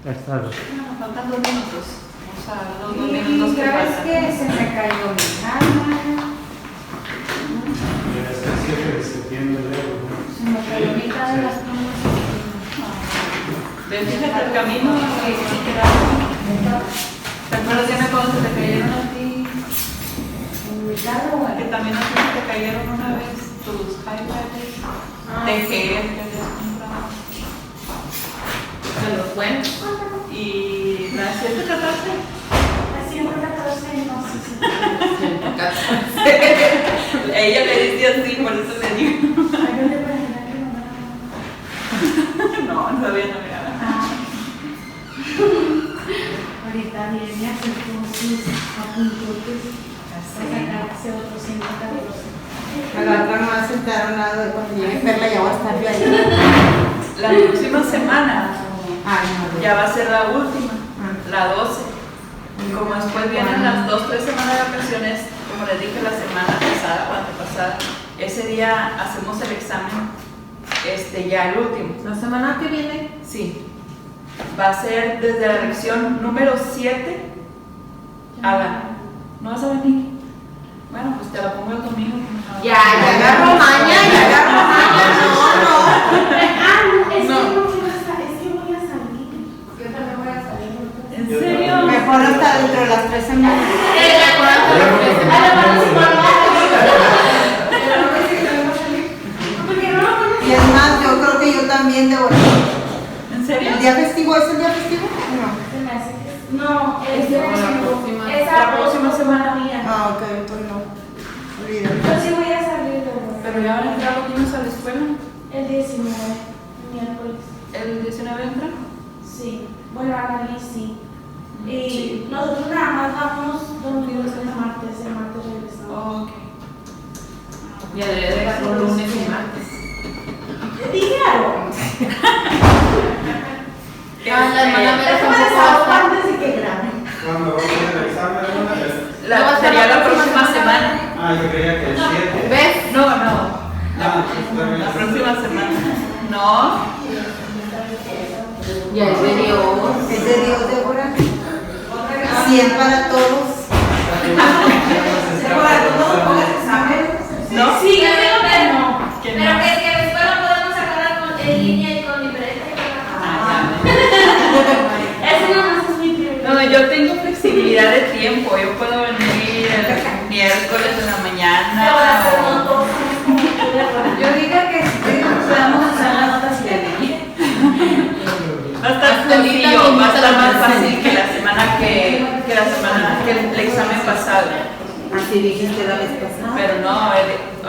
Ya está. Bueno, faltan 2 minutos. Vamos a ver los 2 Y minutos que sabes faltan. que se me cayó mi cámara, Hasta el 7 de septiembre, se me cayó mitad de las plumas. Ven, fíjate el camino que quedaba. ¿Te acuerdas ya cuando se te cayeron a ti? En mi carro, Que también a ti se te cayeron una vez tus iPads de gel que habías comprado. De los buenos. Y la 7 trataste. Así en 14, no sé si. Ella le decía así, por eso le digo. Ay, yo te imaginé que no me No, todavía no me haga. ahorita viene a hacer como sus apuntotes para sacarse otros 114. A la otra me va a sentar a un lado de cuando llegue Perla, ya voy a estar yo ahí. La próxima semana Ay, no, ya va a ser la última, la 12. Y como después vienen las 2-3 semanas de vacaciones, como les dije la semana pasada o antepasada, ese día hacemos el examen, ya el último. La semana que viene. Sí. Va a ser desde la lección número 7 a la... ¿No vas a venir? Bueno, pues te la pongo el domingo. Ya agarro maña, ya agarro maña. Es que No. no quiero estar, es que voy a salir. Yo también voy a salir. ¿En serio? Mejor hasta dentro de las 3 semanas. Y es más, yo creo que yo también debo. ¿En serio? ¿El día festivo es el día festivo? No. Se me hace que no, es de La próxima semana. mía. Ah, ok, entonces no. Olvídalo. Yo sí voy a salir de nuevo. Pero ya van a entrar los niños a la escuela. El 19, miércoles. ¿El 19 entra? Sí. Bueno, Annalise sí. Y Sí. nosotros nada más vamos domingo, lunes, martes. El martes regresamos. Ok. Y debería de dejar un lunes y martes. Dije algo. La hermana me Déjame desahogar antes de que grabe. ¿Cuándo va a ser el examen? ¿Una vez? Sería la próxima semana. Ah, yo creía que el 7. ¿Ves? No. Ah, está bien. La próxima semana. No. Ya es de Dios. Es de Dios, Débora. 100 para todos. Débora, ¿tú no pongas examen? ¿No? Sí, yo digo que no. Que Pero no. que es que después lo podemos sacar en línea y con libreta y con Ese nada más es mi prioridad. No, yo tengo flexibilidad de tiempo. Yo puedo venir el miércoles de la mañana. o- Yo digo que podemos usar las notas y Va a estar sencillo, va a estar más fácil que la semana que el examen pasado. Así dijiste la vez pasada. Pero no,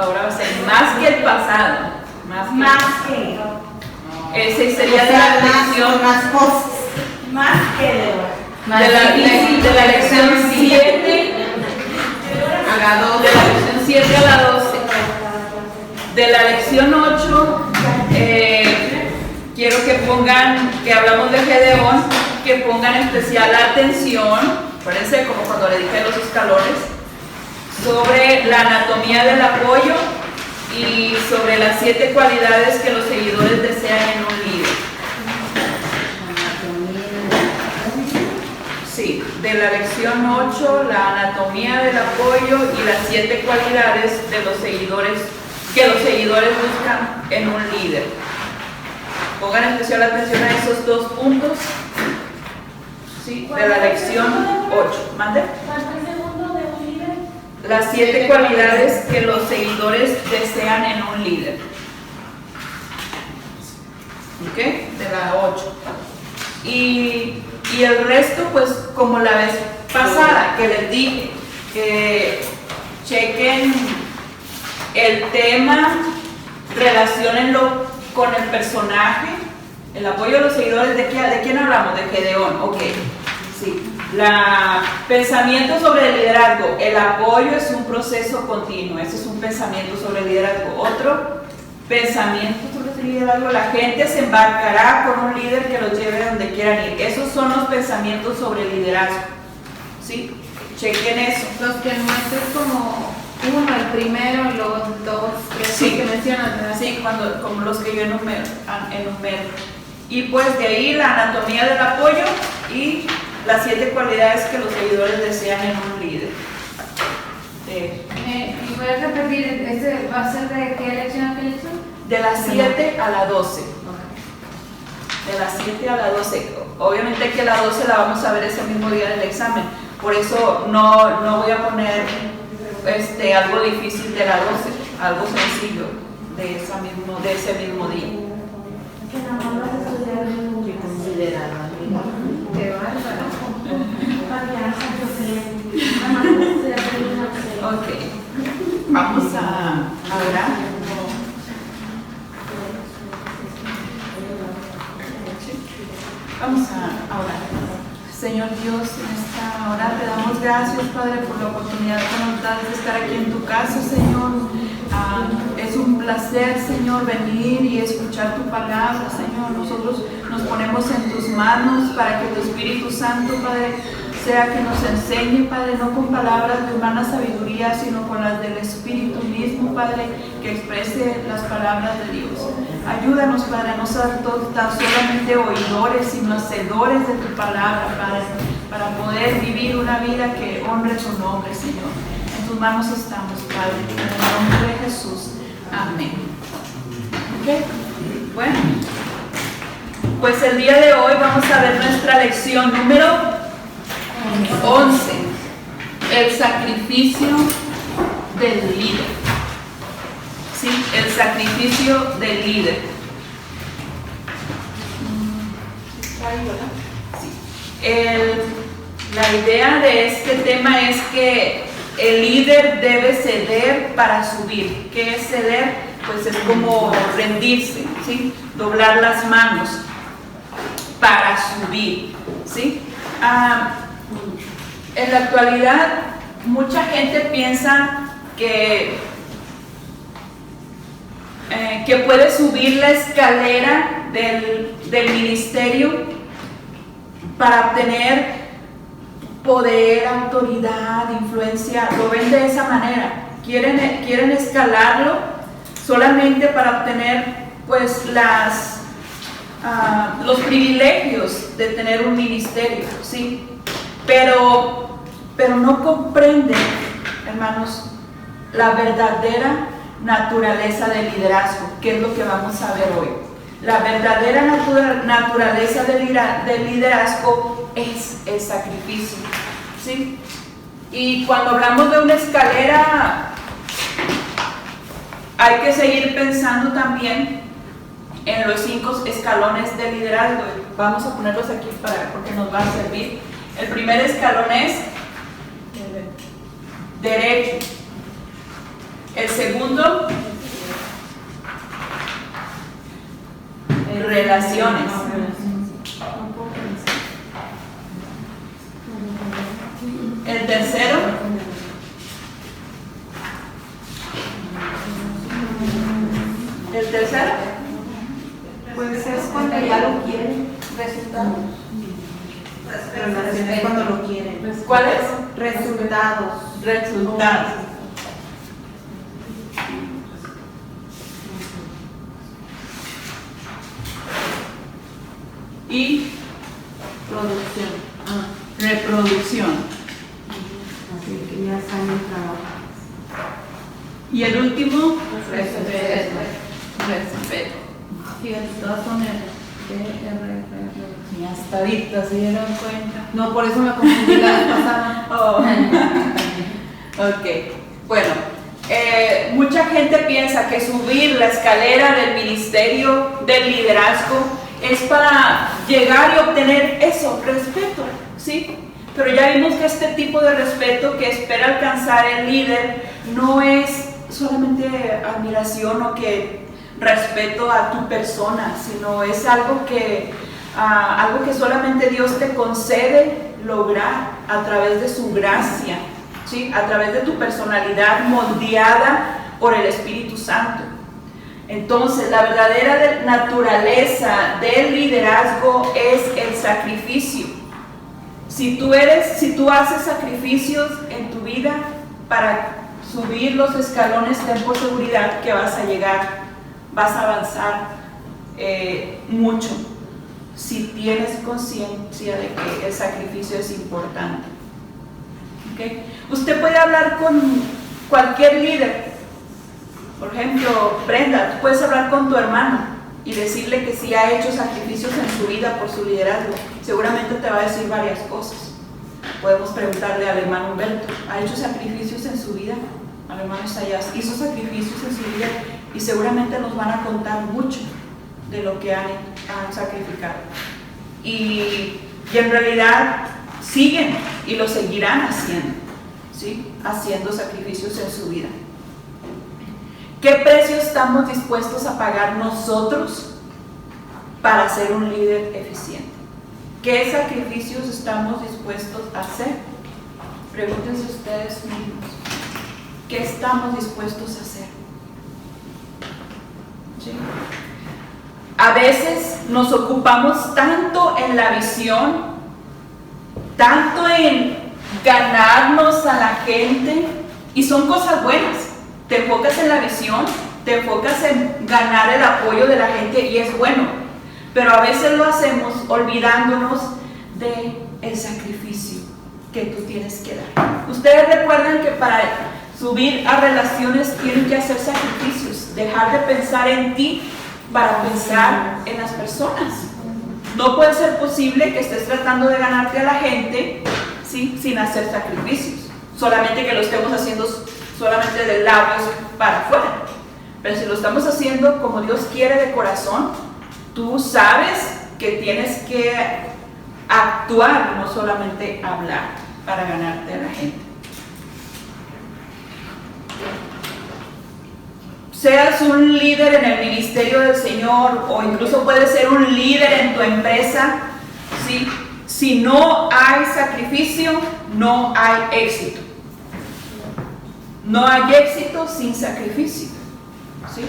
ahora va a ser más que el pasado. Más que. Ese sería de la lección más cosas. Más que Débora. de la lección 7 A la de 12. la lección 7 a la 12. De la lección 8, quiero que pongan, que hablamos de Gedeón, que pongan especial atención, acuérdense como cuando le dije los escalones, sobre la anatomía del apoyo y sobre las 7 cualidades que los seguidores desean en un líder. Sí, de la lección 8, la anatomía del apoyo y las 7 cualidades de los seguidores que los seguidores buscan en un líder. Pongan especial atención a esos 2 puntos. Sí, de la lección 8. ¿Mande? ¿Cuánto el segundo de un líder? Las 7 cualidades que los seguidores desean en un líder. ¿Ok? De la 8. Y el resto, pues, como la vez pasada que les dije, que chequen el tema, relaciónenlo con el personaje, el apoyo a los seguidores. ¿De quién hablamos? De Gedeón. Ok. Sí. Pensamiento sobre el liderazgo. El apoyo es un proceso continuo. Ese es un pensamiento sobre el liderazgo. Otro pensamiento sobre el liderazgo. La gente se embarcará con un líder que los lleve donde quieran ir. Esos son los pensamientos sobre el liderazgo. ¿Sí? Chequen eso. Los que muestres como uno, el primero, los 2, 3 Sí. que mencionas, ¿verdad? Sí, como los que yo enumero. Y pues de ahí la anatomía del apoyo y las 7 cualidades que los seguidores desean en un líder. ¿Y puedes repetir, este va a ser de qué lección a qué lección? De las 7 a la 12. De las 7 a la 12. Obviamente que la 12 la vamos a ver ese mismo día del examen. Por eso no voy a poner algo difícil de la 12, algo sencillo de ese mismo día. Que nada más vas a estudiar muy bien. Qué bárbaro. Para que hagas excelente. Nada más vas a estudiar muy excelente. Ok, vamos a orar. Vamos a orar. Señor Dios, en esta hora te damos gracias, Padre, por la oportunidad que nos das de estar aquí en tu casa, Señor. Es un placer, Señor, venir y escuchar tu palabra, Señor. Nosotros nos ponemos en tus manos para que tu Espíritu Santo, Padre, sea que nos enseñe, Padre, no con palabras de humana sabiduría, sino con las del Espíritu mismo, Padre, que exprese las palabras de Dios. Ayúdanos, Padre, a no ser tan solamente oidores, sino hacedores de tu palabra, Padre, para poder vivir una vida que honre tu nombre, Señor. En tus manos estamos, Padre, en el nombre de Jesús. Amén. ¿Ok? Bueno, pues el día de hoy vamos a ver nuestra lección número 11. El sacrificio del líder. Sí, el sacrificio del líder. Sí. La idea de este tema es que el líder debe ceder para subir. ¿Qué es ceder? Pues es como rendirse, ¿sí? Doblar las manos para subir, ¿sí? En la actualidad, mucha gente piensa que puede subir la escalera del ministerio para obtener poder, autoridad, influencia. Lo ven de esa manera. Quieren escalarlo solamente para obtener pues los privilegios de tener un ministerio, ¿sí? Pero no comprenden, hermanos, la verdadera naturaleza del liderazgo, que es lo que vamos a ver hoy. La verdadera naturaleza del liderazgo es el sacrificio, ¿sí? Y cuando hablamos de una escalera, hay que seguir pensando también en los 5 escalones del liderazgo. Vamos a ponerlos aquí porque nos va a servir. El primer escalón es derecho. El segundo, relaciones. El tercero, Pues es cuando ya lo quieren, resultados. Relaciones cuando lo quieren. ¿cuál es? Resultados. Resultados. Y Producción. reproducción. Así que ya están en trabajo. Y el último, Respeto. respeto. Fíjate, todas son Y hasta ahorita se dieron cuenta. No, por eso me confundí la vez pasada. Oh. Ok, bueno, mucha gente piensa que subir la escalera del ministerio del liderazgo es para llegar y obtener eso, respeto, ¿sí? Pero ya vimos que este tipo de respeto que espera alcanzar el líder no es solamente admiración o que respeto a tu persona, sino es algo que solamente Dios te concede lograr a través de su gracia, ¿sí? A través de tu personalidad moldeada por el Espíritu Santo. Entonces, la verdadera naturaleza del liderazgo es el sacrificio. Si tú haces sacrificios en tu vida para subir los escalones, ten por seguridad que vas a llegar, vas a avanzar mucho. si tienes conciencia de que el sacrificio es importante. ¿Okay? Usted puede hablar con cualquier líder. Por ejemplo, Brenda, tú puedes hablar con tu hermano y decirle que si ha hecho sacrificios en su vida por su liderazgo. Seguramente te va a decir varias cosas. Podemos preguntarle al hermano Humberto, ¿ha hecho sacrificios en su vida? Al hermano Isaías, ¿hizo sacrificios en su vida? Y seguramente nos van a contar mucho de lo que han sacrificado. Y en realidad siguen y lo seguirán haciendo, ¿sí? Haciendo sacrificios en su vida. ¿Qué precio estamos dispuestos a pagar nosotros para ser un líder eficiente? ¿Qué sacrificios estamos dispuestos a hacer? Pregúntense ustedes mismos. ¿Qué estamos dispuestos a hacer? ¿Sí? A veces nos ocupamos tanto en la visión, tanto en ganarnos a la gente, y son cosas buenas. Te enfocas en la visión, te enfocas en ganar el apoyo de la gente y es bueno, pero a veces lo hacemos olvidándonos del sacrificio que tú tienes que dar. Ustedes recuerdan que para subir a relaciones tienen que hacer sacrificios, dejar de pensar en ti para pensar en las personas. No puede ser posible que estés tratando de ganarte a la gente, ¿sí?, sin hacer sacrificios, solamente que lo estemos haciendo solamente de labios para afuera. Pero si lo estamos haciendo como Dios quiere de corazón, tú sabes que tienes que actuar, no solamente hablar para ganarte a la gente. Seas un líder en el ministerio del Señor o incluso puedes ser un líder en tu empresa, ¿sí? Si no hay sacrificio, no hay éxito. No hay éxito sin sacrificio, ¿sí?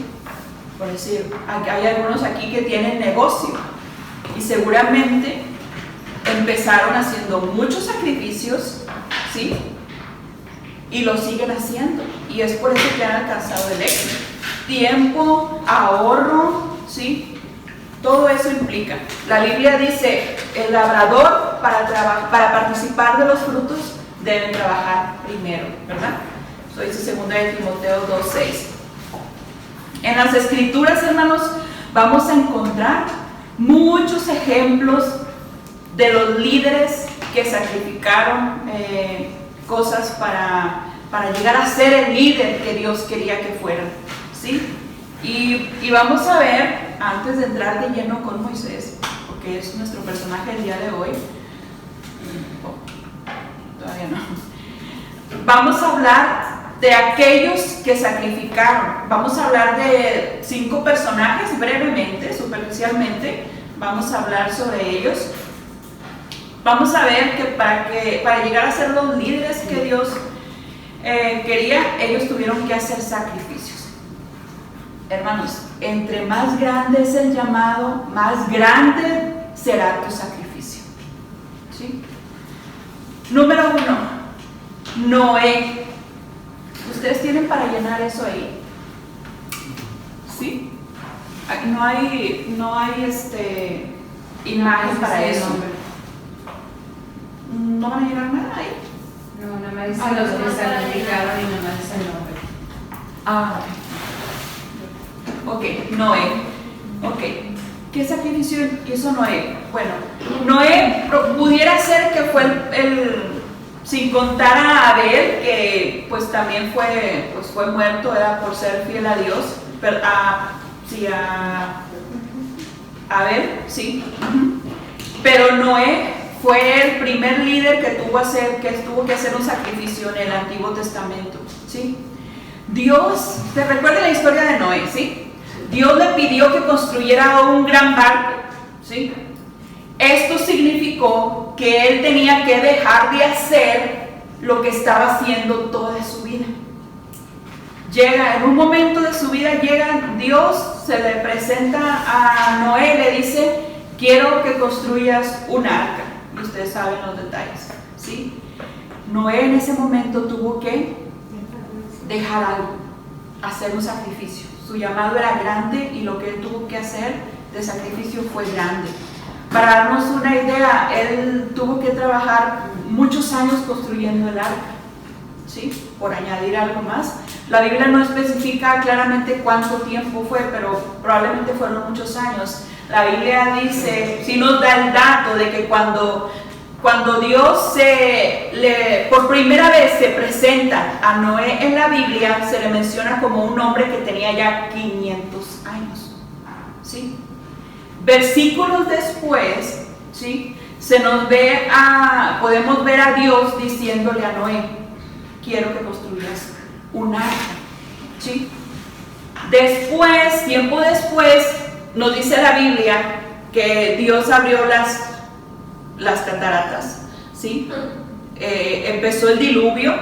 Por decir, hay algunos aquí que tienen negocio y seguramente empezaron haciendo muchos sacrificios, ¿sí? Y lo siguen haciendo y es por eso que han alcanzado el éxito. Tiempo, ahorro, ¿sí? Todo eso implica. La Biblia dice, el labrador para participar de los frutos debe trabajar primero, ¿verdad? Eso dice 2 de Timoteo 2:6. En las Escrituras, hermanos, vamos a encontrar muchos ejemplos de los líderes que sacrificaron cosas para llegar a ser el líder que Dios quería que fueran, ¿sí? Y vamos a ver, antes de entrar de lleno con Moisés, porque es nuestro personaje el día de hoy, todavía no, vamos a hablar de aquellos que sacrificaron. Vamos a hablar de 5 personajes brevemente, superficialmente, vamos a hablar sobre ellos. Vamos a ver que para llegar a ser los líderes que Dios quería, ellos tuvieron que hacer sacrificios. Hermanos, entre más grande es el llamado, más grande será tu sacrificio, ¿sí? Número 1, Noé. ¿Ustedes tienen para llenar eso ahí? ¿Sí? No hay imagen para eso. ¿No van a llenar nada ahí? No, nada más dice los que sacrificaron y nada más dice el nombre. Ah, ok, Noé. Ok, ¿qué sacrificio hizo Noé? Bueno, Noé pudiera ser que fue sin contar a Abel, que pues también fue muerto, era por ser fiel a Dios, pero Abel, sí. Pero Noé fue el primer líder que tuvo que hacer un sacrificio en el Antiguo Testamento, ¿sí? Dios, ¿te recuerdas la historia de Noé, sí? Dios le pidió que construyera un gran barco, ¿sí? Esto significó que él tenía que dejar de hacer lo que estaba haciendo toda su vida. En un momento de su vida Dios se le presenta a Noé y le dice, quiero que construyas un arca. Y ustedes saben los detalles, ¿sí? Noé en ese momento tuvo que dejar algo, hacer un sacrificio. Su llamado era grande y lo que él tuvo que hacer de sacrificio fue grande. Para darnos una idea, él tuvo que trabajar muchos años construyendo el arca, ¿sí? Por añadir algo más. La Biblia no especifica claramente cuánto tiempo fue, pero probablemente fueron muchos años. La Biblia dice, sí nos da el dato de que cuando Dios por primera vez se presenta a Noé en la Biblia, se le menciona como un hombre que tenía ya 500 años, ¿sí? Versículos después, ¿sí? Podemos ver a Dios diciéndole a Noé, quiero que construyas un arca, ¿sí? Después, tiempo después, nos dice la Biblia que Dios abrió las cataratas, ¿sí? Empezó el diluvio,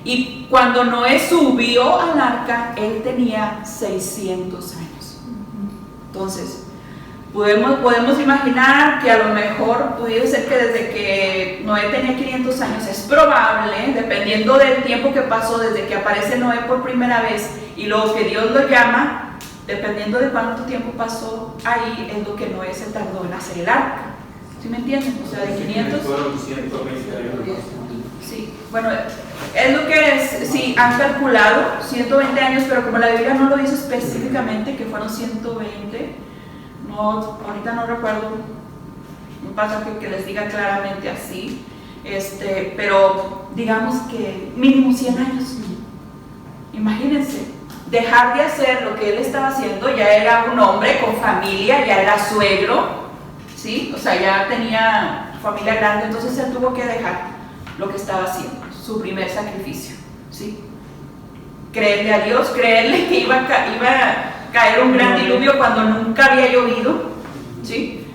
y cuando Noé subió al arca, él tenía 600 años. Entonces, podemos imaginar que a lo mejor pudiera ser que desde que Noé tenía 500 años, es probable, dependiendo del tiempo que pasó desde que aparece Noé por primera vez y luego que Dios lo llama, dependiendo de cuánto tiempo pasó ahí, es lo que Noé se tardó en hacer el arca. ¿Sí me entienden? O sea, de 500. Fueron 120 años. Sí, bueno, es lo que sí han calculado, 120 años, pero como la Biblia no lo dice específicamente que fueron 120, ahorita no recuerdo un pasaje que les diga claramente así, pero digamos que mínimo 100 años. Imagínense, dejar de hacer lo que él estaba haciendo, ya era un hombre con familia, ya era suegro, ¿sí? O sea, ya tenía familia grande, entonces él tuvo que dejar lo que estaba haciendo, su primer sacrificio, ¿sí? Creerle a Dios, creerle que iba a caer un gran diluvio cuando nunca había llovido, ¿sí?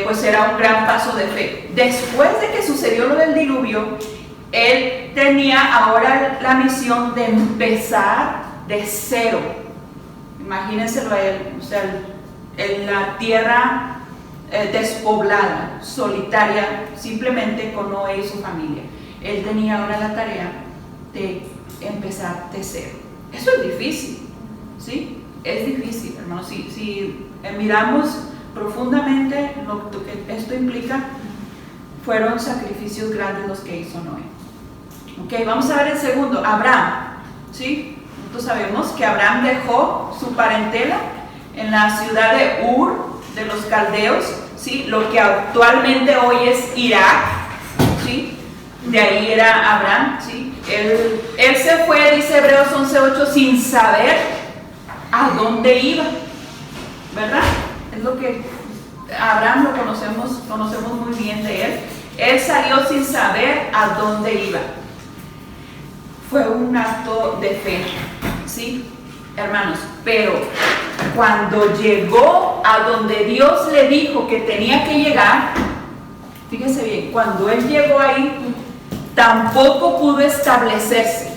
Pues era un gran paso de fe. Después de que sucedió lo del diluvio, él tenía ahora la misión de empezar de cero. Imagínenselo a él, o sea, en la tierra despoblada, solitaria, simplemente con Noé y su familia. Él tenía ahora la tarea de empezar de cero. Eso es difícil, ¿sí? Es difícil, hermanos. Si miramos profundamente lo que esto implica, fueron sacrificios grandes los que hizo Noé. Ok, vamos a ver el segundo, Abraham, ¿sí? Nosotros sabemos que Abraham dejó su parentela en la ciudad de Ur de los caldeos, ¿sí? Lo que actualmente hoy es Irak, ¿sí? De ahí era Abraham, ¿sí? Él se fue, dice Hebreos 11:8, sin saber a dónde iba, ¿verdad? Es lo que Abraham lo conocemos muy bien de él. Él salió sin saber a dónde iba. Fue un acto de fe, ¿sí? Hermanos, pero cuando llegó a donde Dios le dijo que tenía que llegar, fíjese bien, cuando él llegó ahí, tampoco pudo establecerse.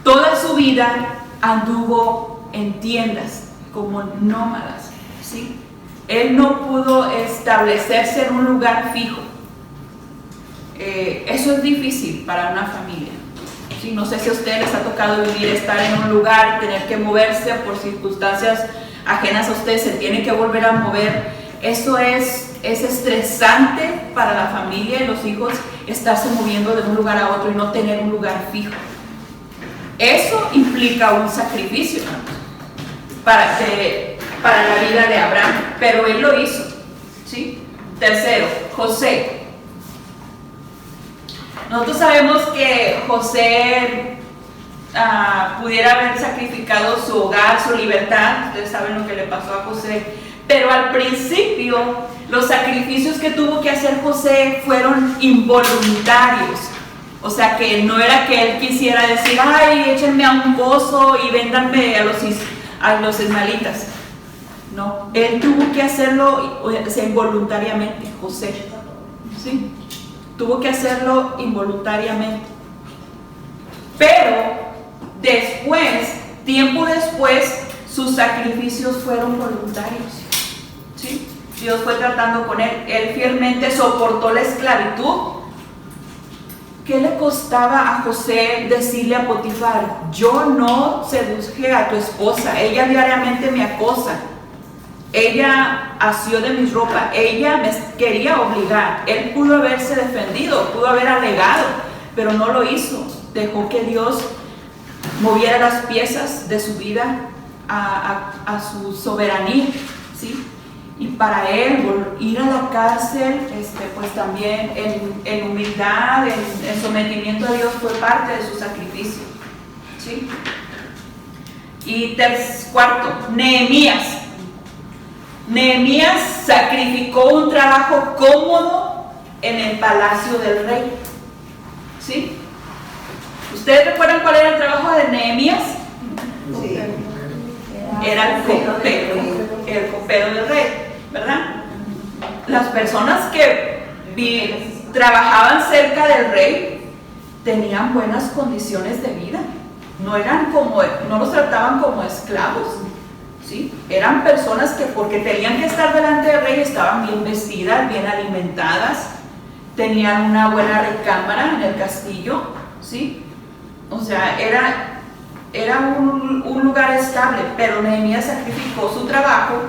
Toda su vida anduvo en tiendas como nómadas, ¿sí? Él no pudo establecerse en un lugar fijo. Eso es difícil para una familia. Sí, no sé si a ustedes les ha tocado vivir, estar en un lugar, tener que moverse por circunstancias ajenas a ustedes, se tiene que volver a mover. Eso es estresante para la familia y los hijos, estarse moviendo de un lugar a otro y no tener un lugar fijo. Eso implica un sacrificio para la vida de Abraham, pero él lo hizo, ¿sí? Tercero, José. Nosotros sabemos que José pudiera haber sacrificado su hogar, su libertad. Ustedes saben lo que le pasó a José, pero al principio los sacrificios que tuvo que hacer José fueron involuntarios. O sea, que no era que él quisiera decir, ay, échenme a un pozo y véndanme a los ismaelitas. No, él tuvo que hacerlo involuntariamente, José, ¿sí? Tuvo que hacerlo involuntariamente. Pero después, tiempo después, sus sacrificios fueron voluntarios, ¿sí? Dios fue tratando con él. Él fielmente soportó la esclavitud. ¿Qué le costaba a José decirle a Potifar, yo no seduje a tu esposa, ella diariamente me acosa? ella asió de mi ropa, ella me quería obligar. Él pudo haberse defendido, pudo haber alegado, pero no lo hizo. Dejó que Dios moviera las piezas de su vida a su soberanía, ¿sí? Y para él ir a la cárcel, pues también en humildad, en sometimiento a Dios, fue parte de su sacrificio, ¿sí? Y cuarto, Nehemías. Nehemías sacrificó un trabajo cómodo en el palacio del rey, ¿sí? ¿Ustedes recuerdan cuál era el trabajo de Nehemías? Sí. Era el copero del rey, ¿verdad? Las personas que trabajaban cerca del rey tenían buenas condiciones de vida, no los trataban como esclavos, ¿sí? Eran personas que, porque tenían que estar delante del rey, estaban bien vestidas, bien alimentadas, tenían una buena recámara en el castillo, ¿sí? O sea, era un lugar estable, pero Nehemías sacrificó su trabajo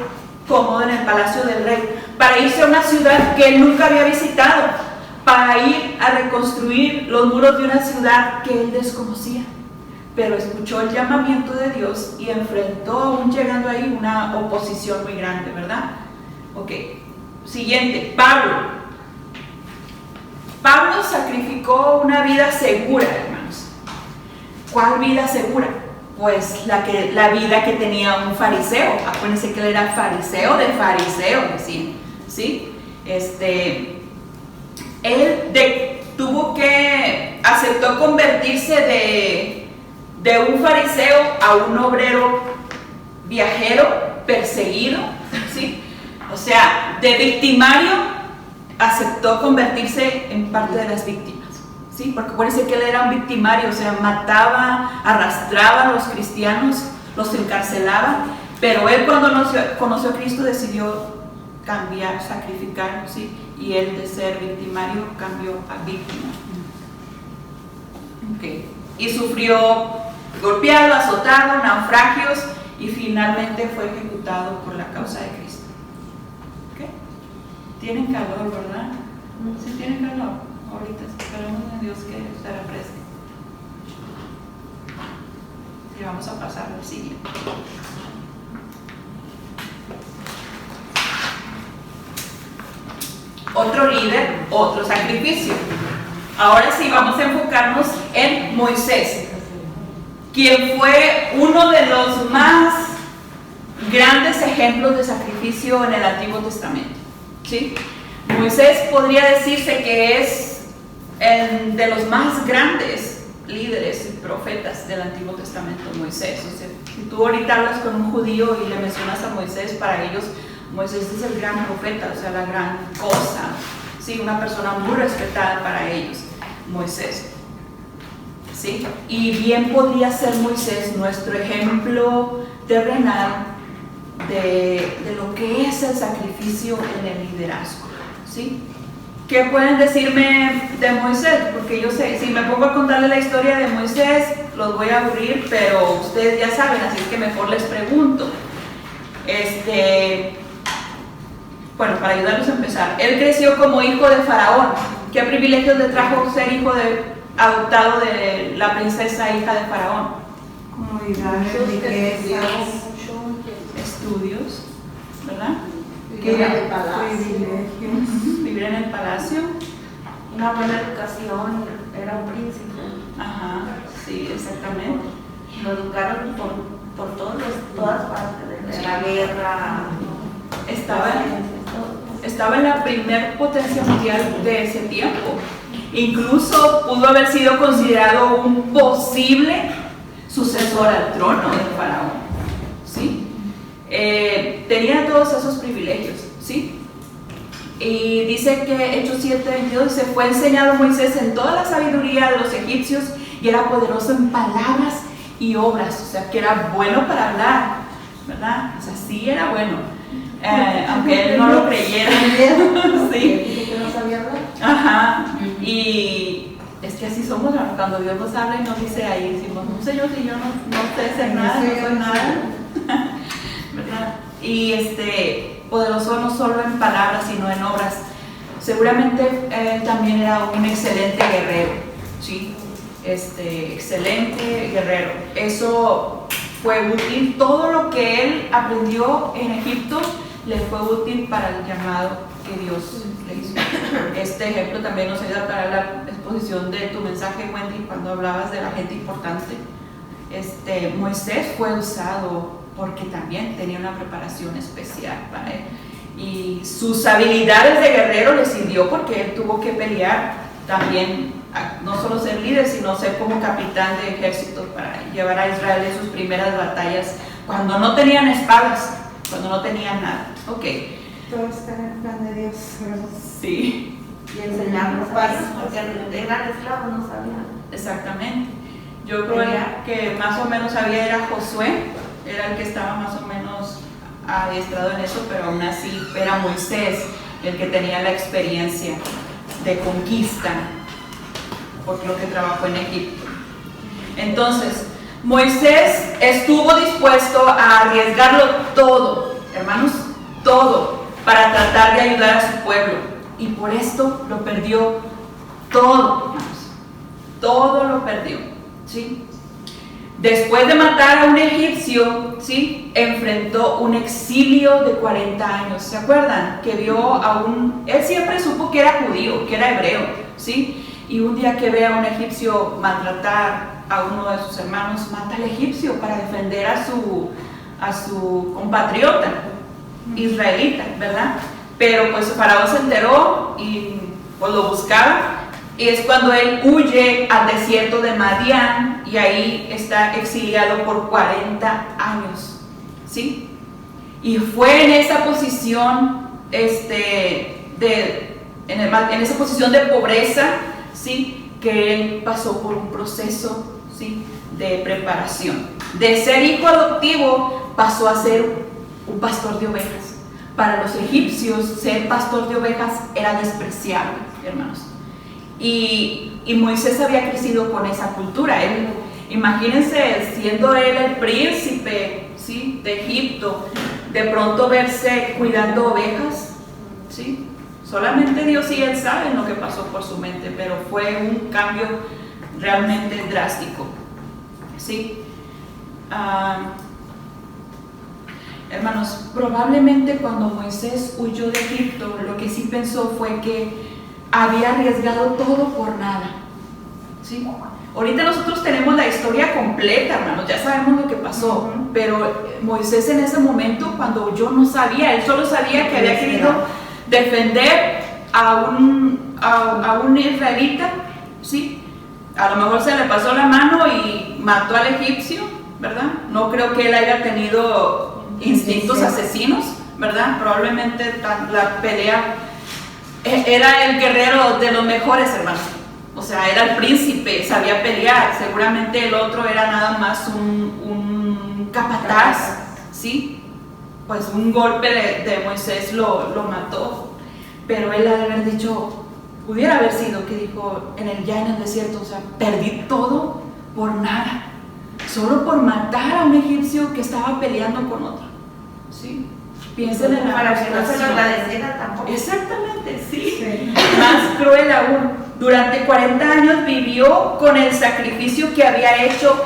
cómodo en el palacio del rey para irse a una ciudad que él nunca había visitado, para ir a reconstruir los muros de una ciudad que él desconocía. Pero escuchó el llamamiento de Dios y enfrentó, aún llegando ahí, una oposición muy grande, ¿verdad? Ok, siguiente, Pablo. Pablo sacrificó una vida segura, hermanos. ¿Cuál vida segura? Pues la vida que tenía un fariseo. Acuérdense que él era fariseo de fariseo, decían, ¿sí? Él aceptó convertirse de un fariseo a un obrero viajero, perseguido, ¿sí? O sea, de victimario aceptó convertirse en parte de las víctimas, ¿sí? Porque acuérdense que él era un victimario, o sea, mataba, arrastraba a los cristianos, los encarcelaba, pero él cuando conoció a Cristo decidió cambiar, sacrificar, ¿sí? Y él de ser victimario cambió a víctima. Okay. Y sufrió golpeado, azotado, naufragios y finalmente fue ejecutado por la causa de Cristo. ¿Okay? Tienen calor, ¿verdad? Sí, tienen calor. Ahorita esperemos a Dios que se refresque. Y vamos a pasar al siguiente. Otro líder, otro sacrificio. Ahora sí, vamos a enfocarnos en Moisés, quien fue uno de los más grandes ejemplos de sacrificio en el Antiguo Testamento, ¿sí? Moisés podría decirse que es de los más grandes líderes y profetas del Antiguo Testamento, Moisés. O sea, si tú ahorita hablas con un judío y le mencionas a Moisés, para ellos Moisés es el gran profeta, o sea, la gran cosa, ¿sí? Una persona muy respetada para ellos, Moisés, ¿sí? Y bien podría ser Moisés nuestro ejemplo terrenal de lo que es el sacrificio en el liderazgo, ¿sí? ¿Qué pueden decirme de Moisés? Porque yo sé, si me pongo a contarles la historia de Moisés, los voy a aburrir, pero ustedes ya saben, así es que mejor les pregunto. Bueno, para ayudarlos a empezar, él creció como hijo de Faraón. ¿Qué privilegios le trajo ser hijo adoptado de la princesa hija de Faraón? Comodidades, riquezas, Estudios, ¿verdad? vivir en el palacio. Vivir en el palacio. Una buena educación, era un príncipe. Ajá, sí, exactamente. Lo educaron por todas partes de la guerra. Estaba en la primer potencia mundial de ese tiempo. Incluso pudo haber sido considerado un posible sucesor al trono del faraón, ¿sí? Tenía todos esos privilegios, ¿sí? Y dice que Hechos 7:22 se fue enseñado Moisés en toda la sabiduría de los egipcios y era poderoso en palabras y obras, o sea que era bueno para hablar, ¿verdad? O sea, sí era bueno. Aunque él no lo creyera. Sí. ¿Que no sabía hablar? Ajá. Y es que así somos, cuando Dios nos habla y nos dice ahí, decimos, no sé yo si yo no sé hacer nada, no soy nada. ¿Verdad? y poderoso no solo en palabras, sino en obras. Seguramente él también era un excelente guerrero, ¿sí? Excelente guerrero. Eso fue útil. Todo lo que él aprendió en Egipto le fue útil para el llamado que Dios le hizo. Este ejemplo también nos ayuda para la exposición de tu mensaje, Wendy, cuando hablabas de la gente importante. Moisés fue usado porque también tenía una preparación especial para él. Y sus habilidades de guerrero le sirvió porque él tuvo que pelear también, no solo ser líder, sino ser como capitán de ejército para llevar a Israel en sus primeras batallas, cuando no tenían espadas, cuando no tenían nada. Ok. Todo está en el plan de Dios, ¿verdad? Sí. Y enseñarnos a ellos, porque eran esclavos, no sabían. Exactamente. Yo creo que más o menos sabía era Josué, era el que estaba más o menos adiestrado en eso, pero aún así era Moisés el que tenía la experiencia de conquista por lo que trabajó en Egipto. Entonces, Moisés estuvo dispuesto a arriesgarlo todo, hermanos, todo, para tratar de ayudar a su pueblo, y por esto lo perdió todo, hermanos, todo lo perdió, ¿sí? Después de matar a un egipcio, ¿sí?, enfrentó un exilio de 40 años. ¿Se acuerdan? Que vio a él siempre supo que era judío, que era hebreo, ¿sí? Y un día que ve a un egipcio maltratar a uno de sus hermanos, mata al egipcio para defender a su compatriota israelita, ¿verdad? Pero pues Faraón se enteró y pues lo buscaba. Y es cuando él huye al desierto de Madián y ahí está exiliado por 40 años, ¿sí? Y fue en esa posición, en esa posición de pobreza, ¿sí?, que él pasó por un proceso, ¿sí?, de preparación. De ser hijo adoptivo pasó a ser un pastor de ovejas. Para los egipcios, ser pastor de ovejas era despreciable, hermanos. Y Moisés había crecido con esa cultura. Imagínense, siendo él el príncipe, ¿sí?, de Egipto, de pronto verse cuidando ovejas, ¿sí? Solamente Dios y él saben lo que pasó por su mente, pero fue un cambio realmente drástico, ¿sí? Hermanos, probablemente cuando Moisés huyó de Egipto, lo que sí pensó fue que había arriesgado todo por nada, ¿sí? Ahorita nosotros tenemos la historia completa, hermanos, ya sabemos lo que pasó, pero Moisés en ese momento, cuando huyó, no sabía, él solo sabía que había querido defender a un israelita, ¿sí? A lo mejor se le pasó la mano y mató al egipcio, ¿verdad? No creo que él haya tenido instintos asesinos, ¿verdad? Probablemente la pelea, era el guerrero de los mejores, hermanos. O sea, era el príncipe, sabía pelear. Seguramente el otro era nada más un capataz, ¿sí? Pues un golpe de Moisés lo mató. Pero él ha de haber dicho, pudiera haber sido que dijo ya en el desierto, o sea, perdí todo por nada, solo por matar a un egipcio que estaba peleando con otro, ¿sí? Piensen en la para que no se lo frustración. agradeciera tampoco. Exactamente, sí. Más cruel aún. Durante 40 años vivió con el sacrificio que había hecho.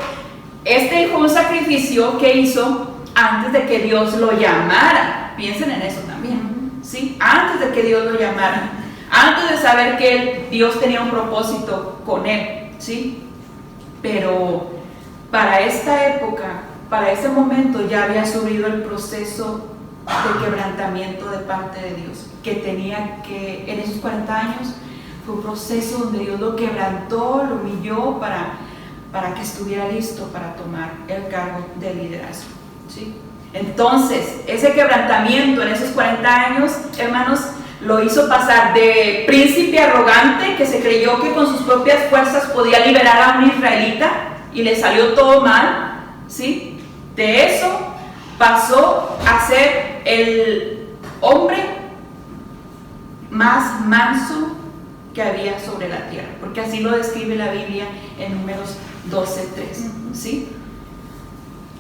Este fue un sacrificio que hizo antes de que Dios lo llamara. Piensen en eso también, ¿sí? Antes de que Dios lo llamara. Antes de saber que Dios tenía un propósito con él, ¿sí? Pero para esta época, para ese momento, ya había subido el proceso de quebrantamiento de parte de Dios, que tenía que, en esos 40 años, fue un proceso donde Dios lo quebrantó, lo humilló para que estuviera listo para tomar el cargo de liderazgo, ¿sí? Entonces, ese quebrantamiento en esos 40 años, hermanos, lo hizo pasar de príncipe arrogante que se creyó que con sus propias fuerzas podía liberar a un israelita y le salió todo mal, ¿sí? De eso pasó a ser el hombre más manso que había sobre la tierra, porque así lo describe la Biblia en Números 12:3, ¿sí?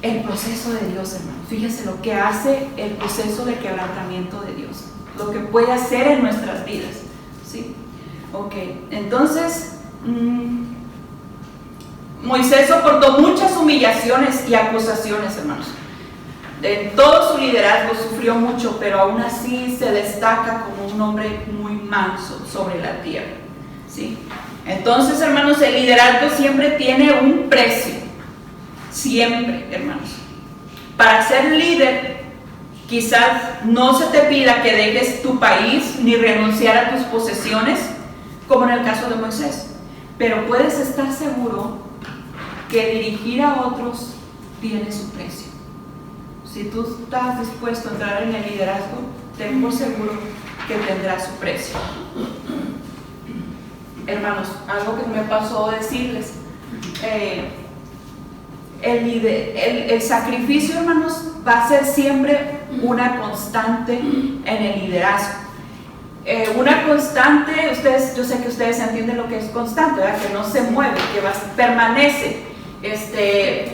el proceso de Dios, hermano. Fíjese lo que hace el proceso de quebrantamiento de Dios, lo que puede hacer en nuestras vidas, ¿sí? Ok, entonces Moisés soportó muchas humillaciones y acusaciones, hermanos. En todo su liderazgo sufrió mucho, pero aún así se destaca como un hombre muy manso sobre la tierra, ¿sí? Entonces, hermanos, el liderazgo siempre tiene un precio. Siempre, hermanos. Para ser líder, quizás no se te pida que dejes tu país ni renunciar a tus posesiones, como en el caso de Moisés. Pero puedes estar seguro que dirigir a otros tiene su precio. Si tú estás dispuesto a entrar en el liderazgo, ten por seguro que tendrá su precio. Hermanos, algo que me pasó decirles, el sacrificio, hermanos, va a ser siempre una constante en el liderazgo. Una constante, yo sé que ustedes entienden lo que es constante, ¿verdad? Que no se mueve, que permanece.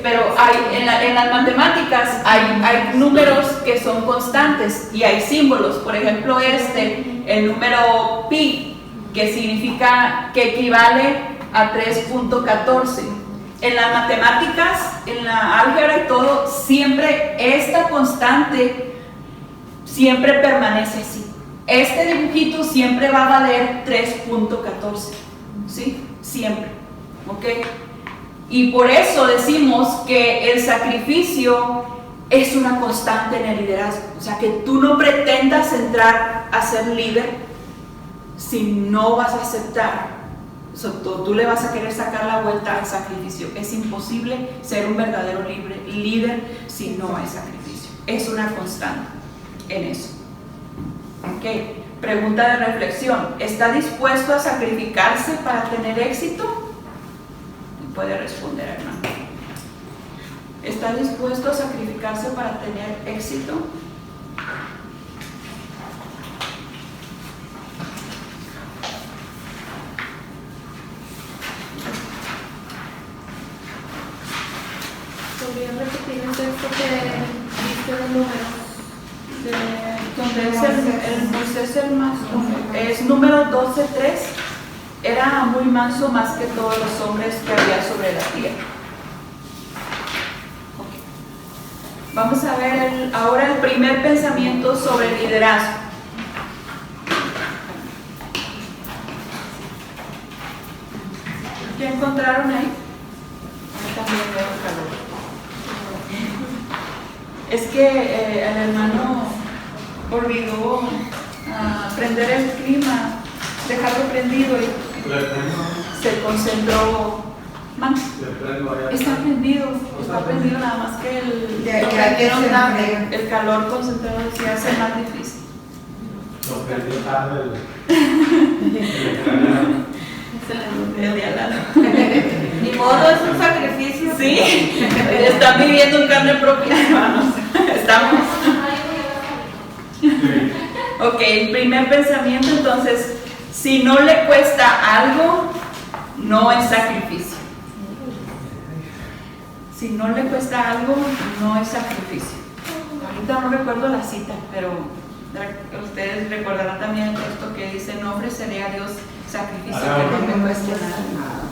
Pero en las matemáticas hay números que son constantes y hay símbolos. Por ejemplo, el número pi, que significa, que equivale a 3.14. En las matemáticas, en la álgebra y todo, siempre esta constante siempre permanece así. Este dibujito siempre va a valer 3.14, ¿sí? Siempre, ¿ok? Y por eso decimos que el sacrificio es una constante en el liderazgo. O sea, que tú no pretendas entrar a ser líder si no vas a aceptar. Tú le vas a querer sacar la vuelta al sacrificio. Es imposible ser un verdadero líder si no hay sacrificio. Es una constante en eso. Ok, pregunta de reflexión. ¿Está dispuesto a sacrificarse para tener éxito? Puede responder, hermano. ¿Está dispuesto a sacrificarse para tener éxito? ¿Podría repetir el texto que viste de números? Donde es el Moisés el más, es número 12:3. Era muy manso más que todos los hombres que había sobre la tierra. Okay. Vamos a ver ahora el primer pensamiento sobre el liderazgo. ¿Qué encontraron ahí? También veo calor. Es que el hermano olvidó prender el clima, dejarlo prendido y se concentró más. Está prendido nada más que el calor concentrado se hace más difícil. Lo perdió tarde El de al lado. Ni modo, es un sacrificio. Sí, están viviendo en carne propia, hermanos. Estamos. Ok, el primer pensamiento entonces. Si no le cuesta algo, no es sacrificio. Si no le cuesta algo, no es sacrificio. Ahorita no recuerdo la cita, pero ustedes recordarán también el texto que dice: no ofreceré a Dios sacrificio que no me cueste nada.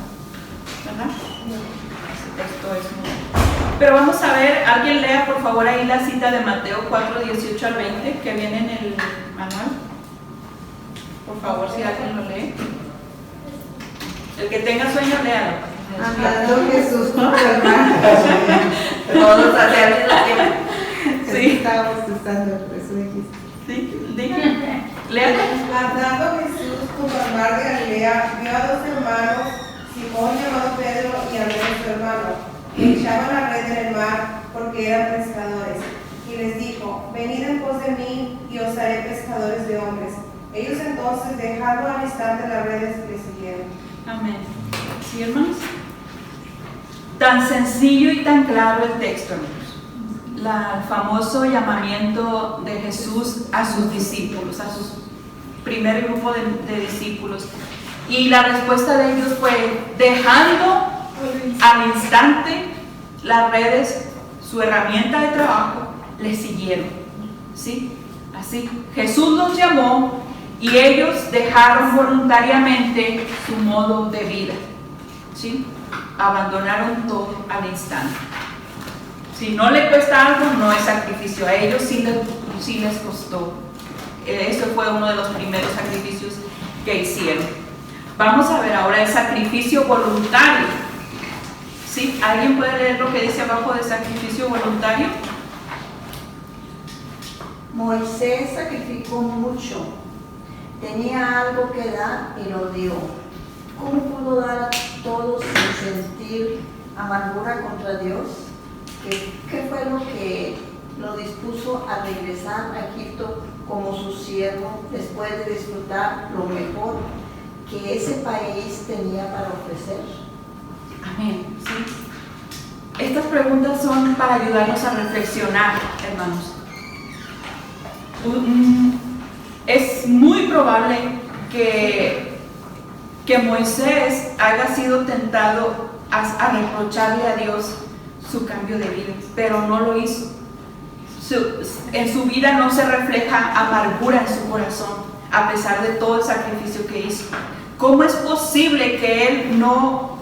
¿Verdad? Ese texto es muy... Pero vamos a ver, alguien lea por favor ahí la cita de Mateo 4:18 al 20 que viene en el manual. Por favor, si alguien lo lee. El que tenga sueño, léalo. Hablando Jesús con el mar. Todos hacia el mismo tiempo. Sí. Estábamos usando eso dijiste. Sí, dígame. Léalo. Andando Jesús junto al mar de Galilea, vio a dos hermanos, Simón llamado Pedro y Andrés su hermano, que echaban la red en el mar porque eran pescadores. Y les dijo: venid en pos de mí y os haré pescadores de hombres. Ellos entonces, dejando al instante las redes, le siguieron. Amén. ¿Sí, hermanos? Tan sencillo y tan claro el texto, hermanos. El famoso llamamiento de Jesús a sus discípulos, a su primer grupo de discípulos. Y la respuesta de ellos fue: dejando al instante las redes, su herramienta de trabajo, le siguieron. ¿Sí? Así, Jesús los llamó y ellos dejaron voluntariamente su modo de vida. ¿Sí? Abandonaron todo al instante. Si no le cuesta algo, no es sacrificio. A ellos sí les costó. Eso fue uno de los primeros sacrificios que hicieron. Vamos a ver ahora el sacrificio voluntario. ¿Sí? ¿Alguien puede leer lo que dice abajo de sacrificio voluntario? Moisés sacrificó mucho. Tenía algo que dar y lo dio. ¿Cómo pudo dar a todos sin sentir amargura contra Dios? ¿Qué fue lo que lo dispuso a regresar a Egipto como su siervo después de disfrutar lo mejor que ese país tenía para ofrecer? Amén. ¿Sí? Estas preguntas son para ayudarnos a reflexionar, hermanos. Es muy probable que Moisés haya sido tentado a reprocharle a Dios su cambio de vida, pero no lo hizo. En su vida no se refleja amargura en su corazón, a pesar de todo el sacrificio que hizo. ¿Cómo es posible que él no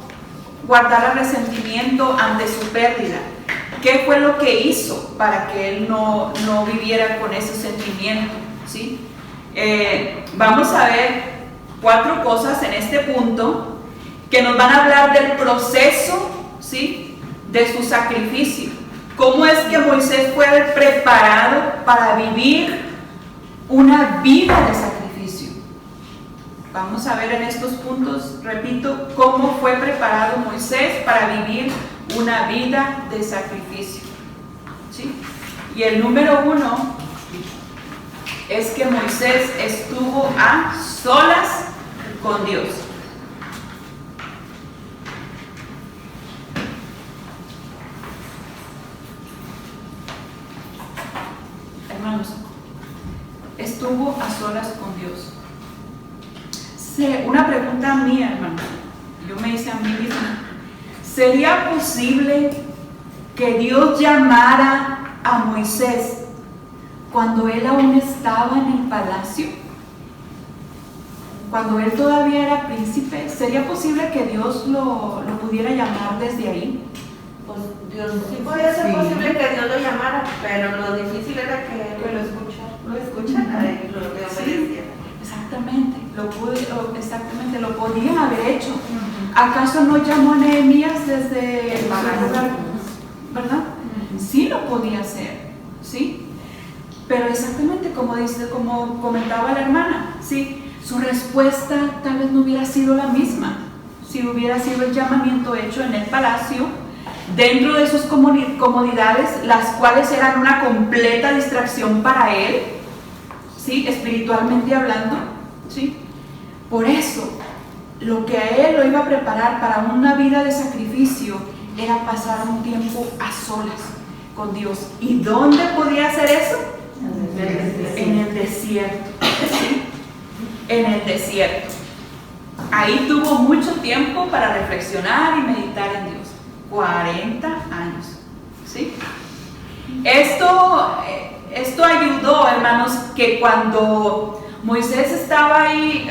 guardara resentimiento ante su pérdida? ¿Qué fue lo que hizo para que él no viviera con ese sentimiento? ¿Sí? Vamos a ver 4 cosas en este punto que nos van a hablar del proceso, ¿sí?, de su sacrificio. ¿Cómo es que Moisés fue preparado para vivir una vida de sacrificio? Vamos a ver en estos puntos, repito, cómo fue preparado Moisés para vivir una vida de sacrificio. ¿Sí? Y el número 1 es que Moisés estuvo a solas con Dios. Hermanos, estuvo a solas con Dios. Una pregunta mía, hermano. Yo me hice a mí misma. ¿Sería posible que Dios llamara a Moisés cuando él aún estaba en el palacio? Cuando él todavía era príncipe. ¿Sería posible que Dios lo pudiera llamar desde ahí? Pues Dios, sí podía ser posible que Dios lo llamara, pero lo difícil era que lo escuchara y lo obedeciera. Exactamente, lo podían haber hecho. ¿Acaso no llamó a Nehemías desde el lugar? ¿Verdad? Sí lo podía hacer, ¿sí? Pero exactamente como comentaba la hermana, ¿sí? Su respuesta tal vez no hubiera sido la misma si hubiera sido el llamamiento hecho en el palacio, dentro de sus comodidades, las cuales eran una completa distracción para él, ¿sí?, espiritualmente hablando, ¿sí? Por eso, lo que a él lo iba a preparar para una vida de sacrificio era pasar un tiempo a solas con Dios. ¿Y dónde podía hacer eso? En el desierto, ¿sí? En el desierto. Ahí tuvo mucho tiempo para reflexionar y meditar en Dios. 40 años, ¿sí? Esto ayudó, hermanos, que cuando Moisés estaba ahí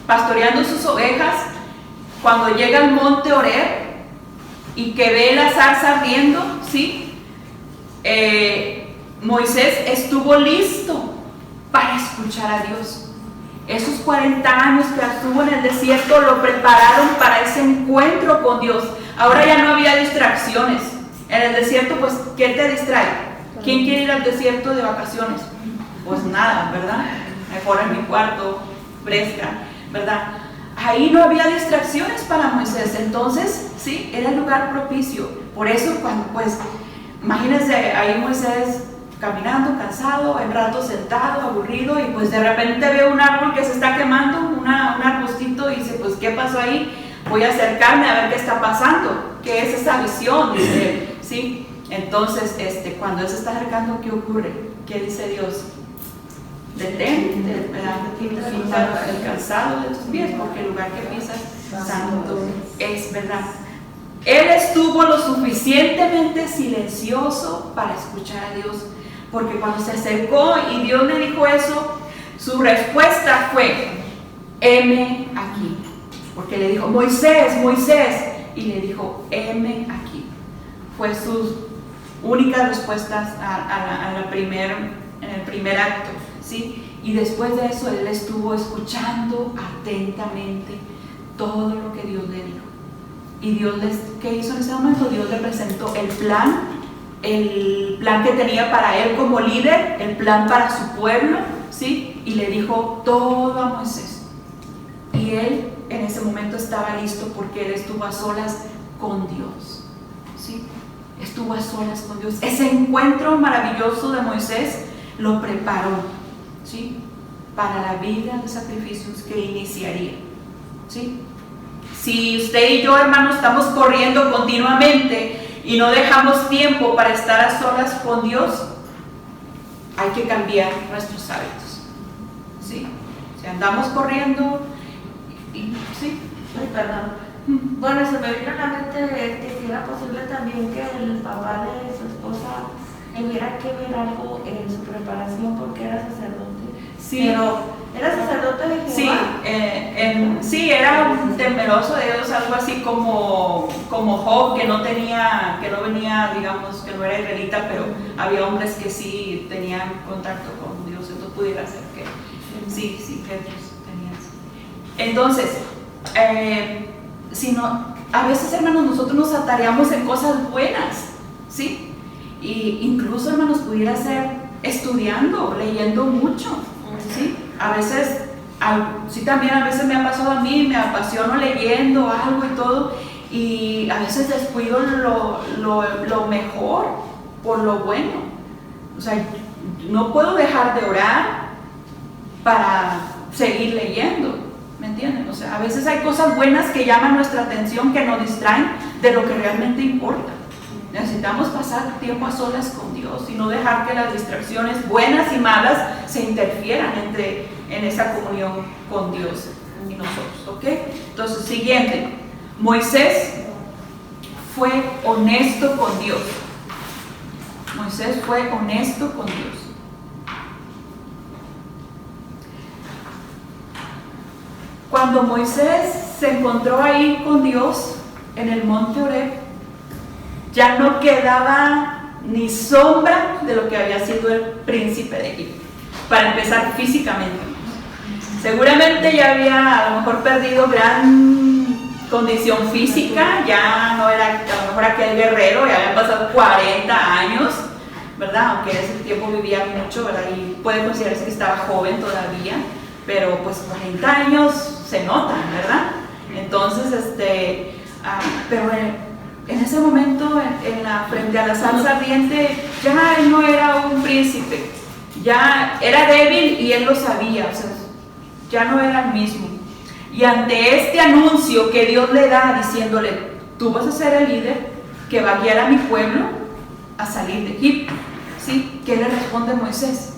pastoreando sus ovejas, cuando llega al monte Horeb y que ve la zarza ardiendo, ¿sí? Moisés estuvo listo para escuchar a Dios. Esos 40 años que estuvo en el desierto lo prepararon para ese encuentro con Dios. Ahora ya no había distracciones. En el desierto, pues, ¿qué te distrae? ¿Quién quiere ir al desierto de vacaciones? Pues nada, ¿verdad? Mejor en mi cuarto, fresca, ¿verdad? Ahí no había distracciones para Moisés. Entonces, sí, era el lugar propicio. Por eso, pues, imagínense, ahí Moisés caminando, cansado, en rato sentado, aburrido, y pues de repente ve un árbol que se está quemando, un arbustito, y dice, pues, ¿qué pasó ahí? Voy a acercarme a ver qué está pasando. ¿Qué es esa visión? Dice él, ¿sí? Entonces, cuando él se está acercando, ¿qué ocurre? ¿Qué dice Dios? Detente, quita el calzado de tus pies, porque el lugar que pisas santo es, ¿verdad? Él estuvo lo suficientemente silencioso para escuchar a Dios, porque cuando se acercó y Dios le dijo eso, su respuesta fue: heme aquí. Porque le dijo: Moisés, Moisés, y le dijo: heme aquí. Fue sus únicas respuestas en el primer acto, ¿sí? Y después de eso él estuvo escuchando atentamente todo lo que Dios le dijo. Y Dios ¿qué hizo en ese momento? Dios le presentó el plan que tenía para él como líder, el plan para su pueblo, ¿sí? Y le dijo todo a Moisés. Y él en ese momento estaba listo, porque él estuvo a solas con Dios, ¿sí? Estuvo a solas con Dios. Ese encuentro maravilloso de Moisés lo preparó, ¿sí? Para la vida de sacrificios que iniciaría, ¿sí? Si usted y yo, hermanos, estamos corriendo continuamente y no dejamos tiempo para estar a solas con Dios, hay que cambiar nuestros hábitos, ¿sí? Si andamos corriendo, ¿sí? Ay, perdón. Bueno, se me vino a la mente que si era posible también que el papá de su esposa tuviera que ver algo en su preparación, porque era sacerdote. Sí. Pero era sacerdote de Jehová. Sí, era un temeroso de Dios, algo así como Job, que no venía, digamos, que no era israelita, pero había hombres que sí tenían contacto con Dios. Entonces pudiera ser que sí, Jesús tenía eso. Entonces, a veces, hermanos, nosotros nos atareamos en cosas buenas, ¿sí? Y incluso, hermanos, pudiera ser estudiando, leyendo mucho, ¿sí? A veces, sí, también a veces me ha pasado a mí, me apasiono leyendo algo y todo, y a veces descuido lo mejor por lo bueno. O sea, no puedo dejar de orar para seguir leyendo, ¿me entienden? O sea, a veces hay cosas buenas que llaman nuestra atención, que nos distraen de lo que realmente importa. Necesitamos pasar tiempo a solas con Dios y no dejar que las distracciones buenas y malas se interfieran en esa comunión con Dios y nosotros, ¿ok? Entonces, siguiente, Moisés fue honesto con Dios. Moisés fue honesto con Dios. Cuando Moisés se encontró ahí con Dios en el monte Horeb, ya no quedaba ni sombra de lo que había sido el príncipe de Egipto. Para empezar, físicamente. Seguramente ya había a lo mejor perdido gran condición física, ya no era a lo mejor aquel guerrero, ya habían pasado 40 años, ¿verdad? Aunque en ese tiempo vivía mucho, ¿verdad? Y puede considerarse que estaba joven todavía, pero pues 40 años se notan, ¿verdad? Entonces, pero en ese momento, frente a la zarza ardiente, ya él no era un príncipe, ya era débil y él lo sabía, o sea, ya no era el mismo. Y ante este anuncio que Dios le da diciéndole: tú vas a ser el líder que va a guiar a mi pueblo a salir de Egipto, ¿sí? ¿Qué le responde Moisés?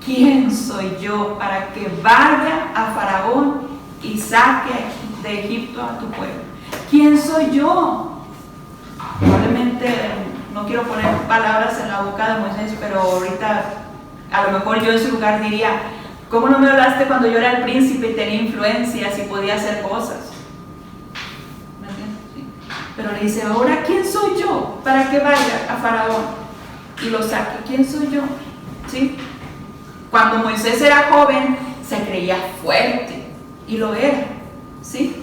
¿Quién soy yo para que vaya a Faraón y saque de Egipto a tu pueblo? ¿Quién soy yo? Probablemente, no quiero poner palabras en la boca de Moisés, pero ahorita a lo mejor yo en su lugar diría: ¿cómo no me hablaste cuando yo era el príncipe y tenía influencias y podía hacer cosas? ¿Me entiendes? Sí. Pero le dice: ahora, ¿quién soy yo para que vaya a Faraón y lo saque? ¿Quién soy yo? ¿Sí? Cuando Moisés era joven se creía fuerte, y lo era, ¿sí?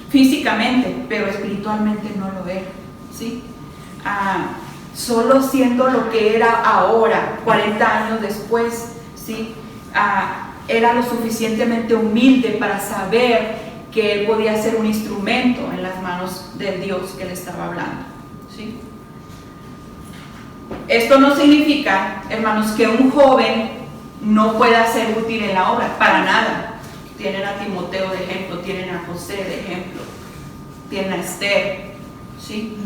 Físicamente, pero espiritualmente no lo era, ¿sí? Solo siendo lo que era ahora, 40 años después, ¿sí? Era lo suficientemente humilde para saber que él podía ser un instrumento en las manos del Dios que le estaba hablando, ¿sí? Esto no significa, hermanos, que un joven no pueda ser útil en la obra, para nada. Tienen a Timoteo de ejemplo, tienen a José de ejemplo, tienen a Esther, ¿sí?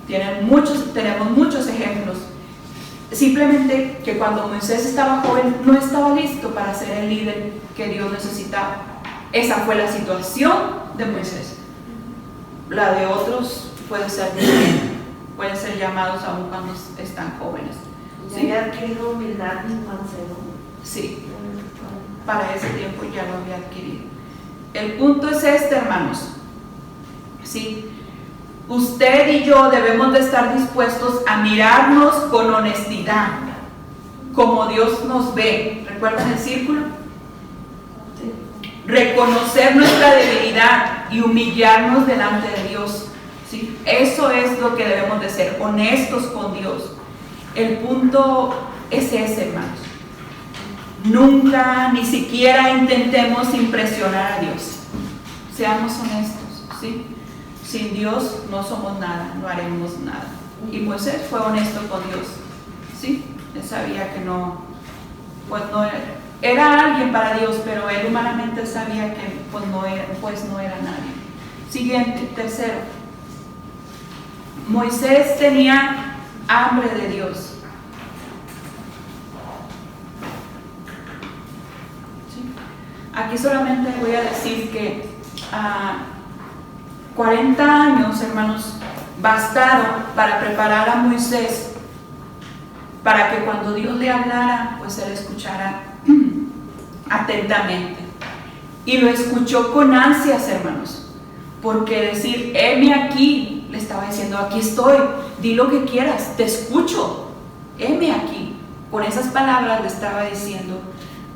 Tenemos muchos ejemplos. Simplemente que cuando Moisés estaba joven no estaba listo para ser el líder que Dios necesitaba. Esa fue la situación de Moisés. la de otros puede ser diferente, pueden ser llamados aún cuando están jóvenes. Ya ¿Sí? había adquirido humildad y mansedumbre. Sí, para ese tiempo ya lo había adquirido. El punto es este, hermanos. Sí, usted y yo debemos de estar dispuestos a mirarnos con honestidad, como Dios nos ve. ¿Recuerdan el círculo? Sí. Reconocer nuestra debilidad y humillarnos delante de Dios. ¿Sí? Eso es lo que debemos de ser, honestos con Dios. El punto es ese, hermanos. Nunca, ni siquiera intentemos impresionar a Dios. Seamos honestos, ¿sí? Sin Dios no somos nada, no haremos nada. Y Moisés fue honesto con Dios, ¿sí? Él sabía que pues no era alguien para Dios, pero él humanamente sabía que pues no era nadie. Siguiente, tercero. Moisés tenía hambre de Dios. ¿Sí? Aquí solamente voy a decir que 40 años, hermanos, bastaron para preparar a Moisés para que cuando Dios le hablara, pues él escuchara atentamente. Y lo escuchó con ansias, hermanos, porque decir, heme aquí, le estaba diciendo, aquí estoy, di lo que quieras, te escucho, heme aquí. Con esas palabras le estaba diciendo,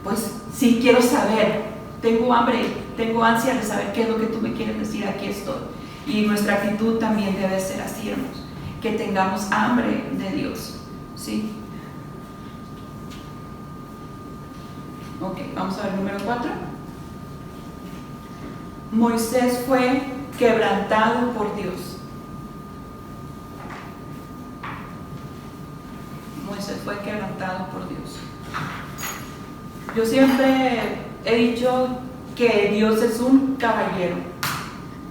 pues sí quiero saber, tengo hambre, tengo ansia de saber qué es lo que tú me quieres decir, aquí estoy. Y nuestra actitud también debe ser así, hermanos, que tengamos hambre de Dios, ¿sí? Ok, vamos a ver número 4. Moisés fue quebrantado por Dios. Moisés fue quebrantado por Dios. Yo siempre he dicho que Dios es un caballero,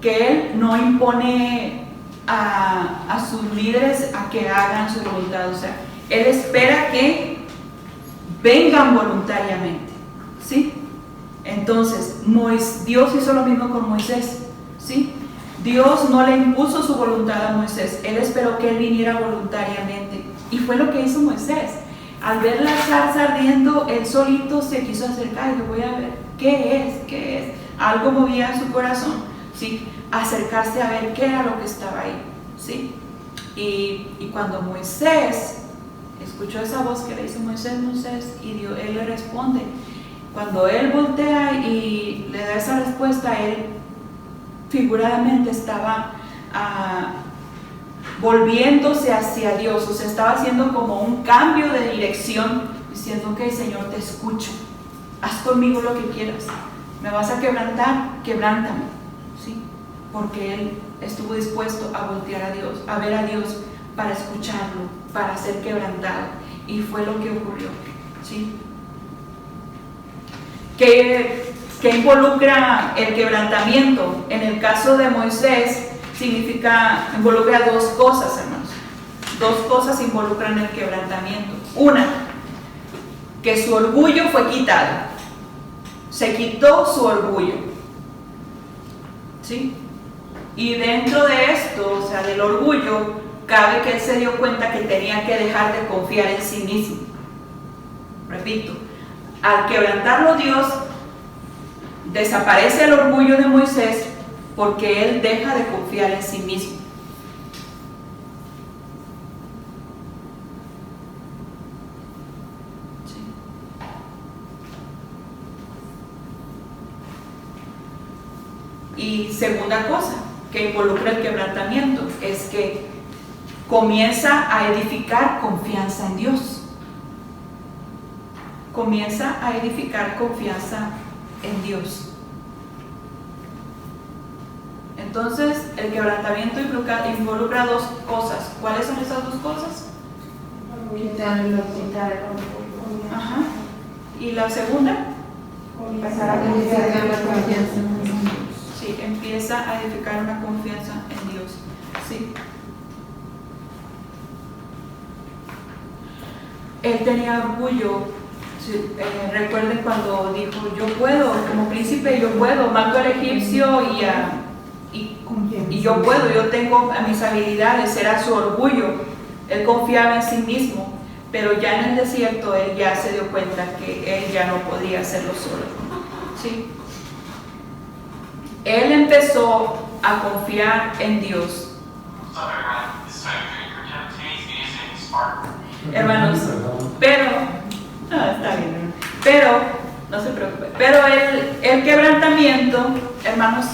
que Él no impone a sus líderes a que hagan su voluntad. O sea, Él espera que vengan voluntariamente, ¿sí? Entonces, Dios hizo lo mismo con Moisés, ¿sí? Dios no le impuso su voluntad a Moisés, Él esperó que Él viniera voluntariamente. Y fue lo que hizo Moisés. Al ver la zarza ardiendo, él solito se quiso acercar y dijo, voy a ver, ¿qué es? Algo movía su corazón, ¿sí? Acercarse a ver qué era lo que estaba ahí, ¿sí? Y cuando Moisés escuchó esa voz que le dice, Moisés, y él le responde, cuando él voltea y le da esa respuesta, él figuradamente estaba volviéndose hacia Dios, o sea, estaba haciendo como un cambio de dirección, diciendo, ok, Señor, te escucho, haz conmigo lo que quieras, me vas a quebrantar, quebrántame, ¿sí? Porque él estuvo dispuesto a voltear a Dios, a ver a Dios, para escucharlo, para ser quebrantado, y fue lo que ocurrió, ¿sí? ¿Qué involucra el quebrantamiento? En el caso de Moisés, involucra dos cosas, hermanos. Dos cosas involucran el quebrantamiento. Una, que su orgullo fue quitado. Se quitó su orgullo, ¿sí? Y dentro de esto, o sea, del orgullo, cabe que él se dio cuenta que tenía que dejar de confiar en sí mismo. Repito, al quebrantarlo Dios, desaparece el orgullo de Moisés, porque él deja de confiar en sí mismo. Sí. Y segunda cosa que involucra el quebrantamiento es que comienza a edificar confianza en Dios. Comienza a edificar confianza en Dios. Entonces, el quebrantamiento involucra dos cosas. ¿Cuáles son esas dos cosas? Quitar el orgullo. Ajá. ¿Y la segunda? Empezar a confiar en la confianza. Sí, empieza a edificar una confianza en Dios. Sí. Él tenía orgullo. Sí, recuerden cuando dijo, yo puedo, como príncipe yo puedo, mato al egipcio y yo puedo, yo tengo mis habilidades, era su orgullo. Él confiaba en sí mismo, pero ya en el desierto él ya se dio cuenta que él ya no podía hacerlo solo. ¿Sí? Él empezó a confiar en Dios. Hermanos, pero, está bien, pero, no se preocupe, pero el quebrantamiento, hermanos,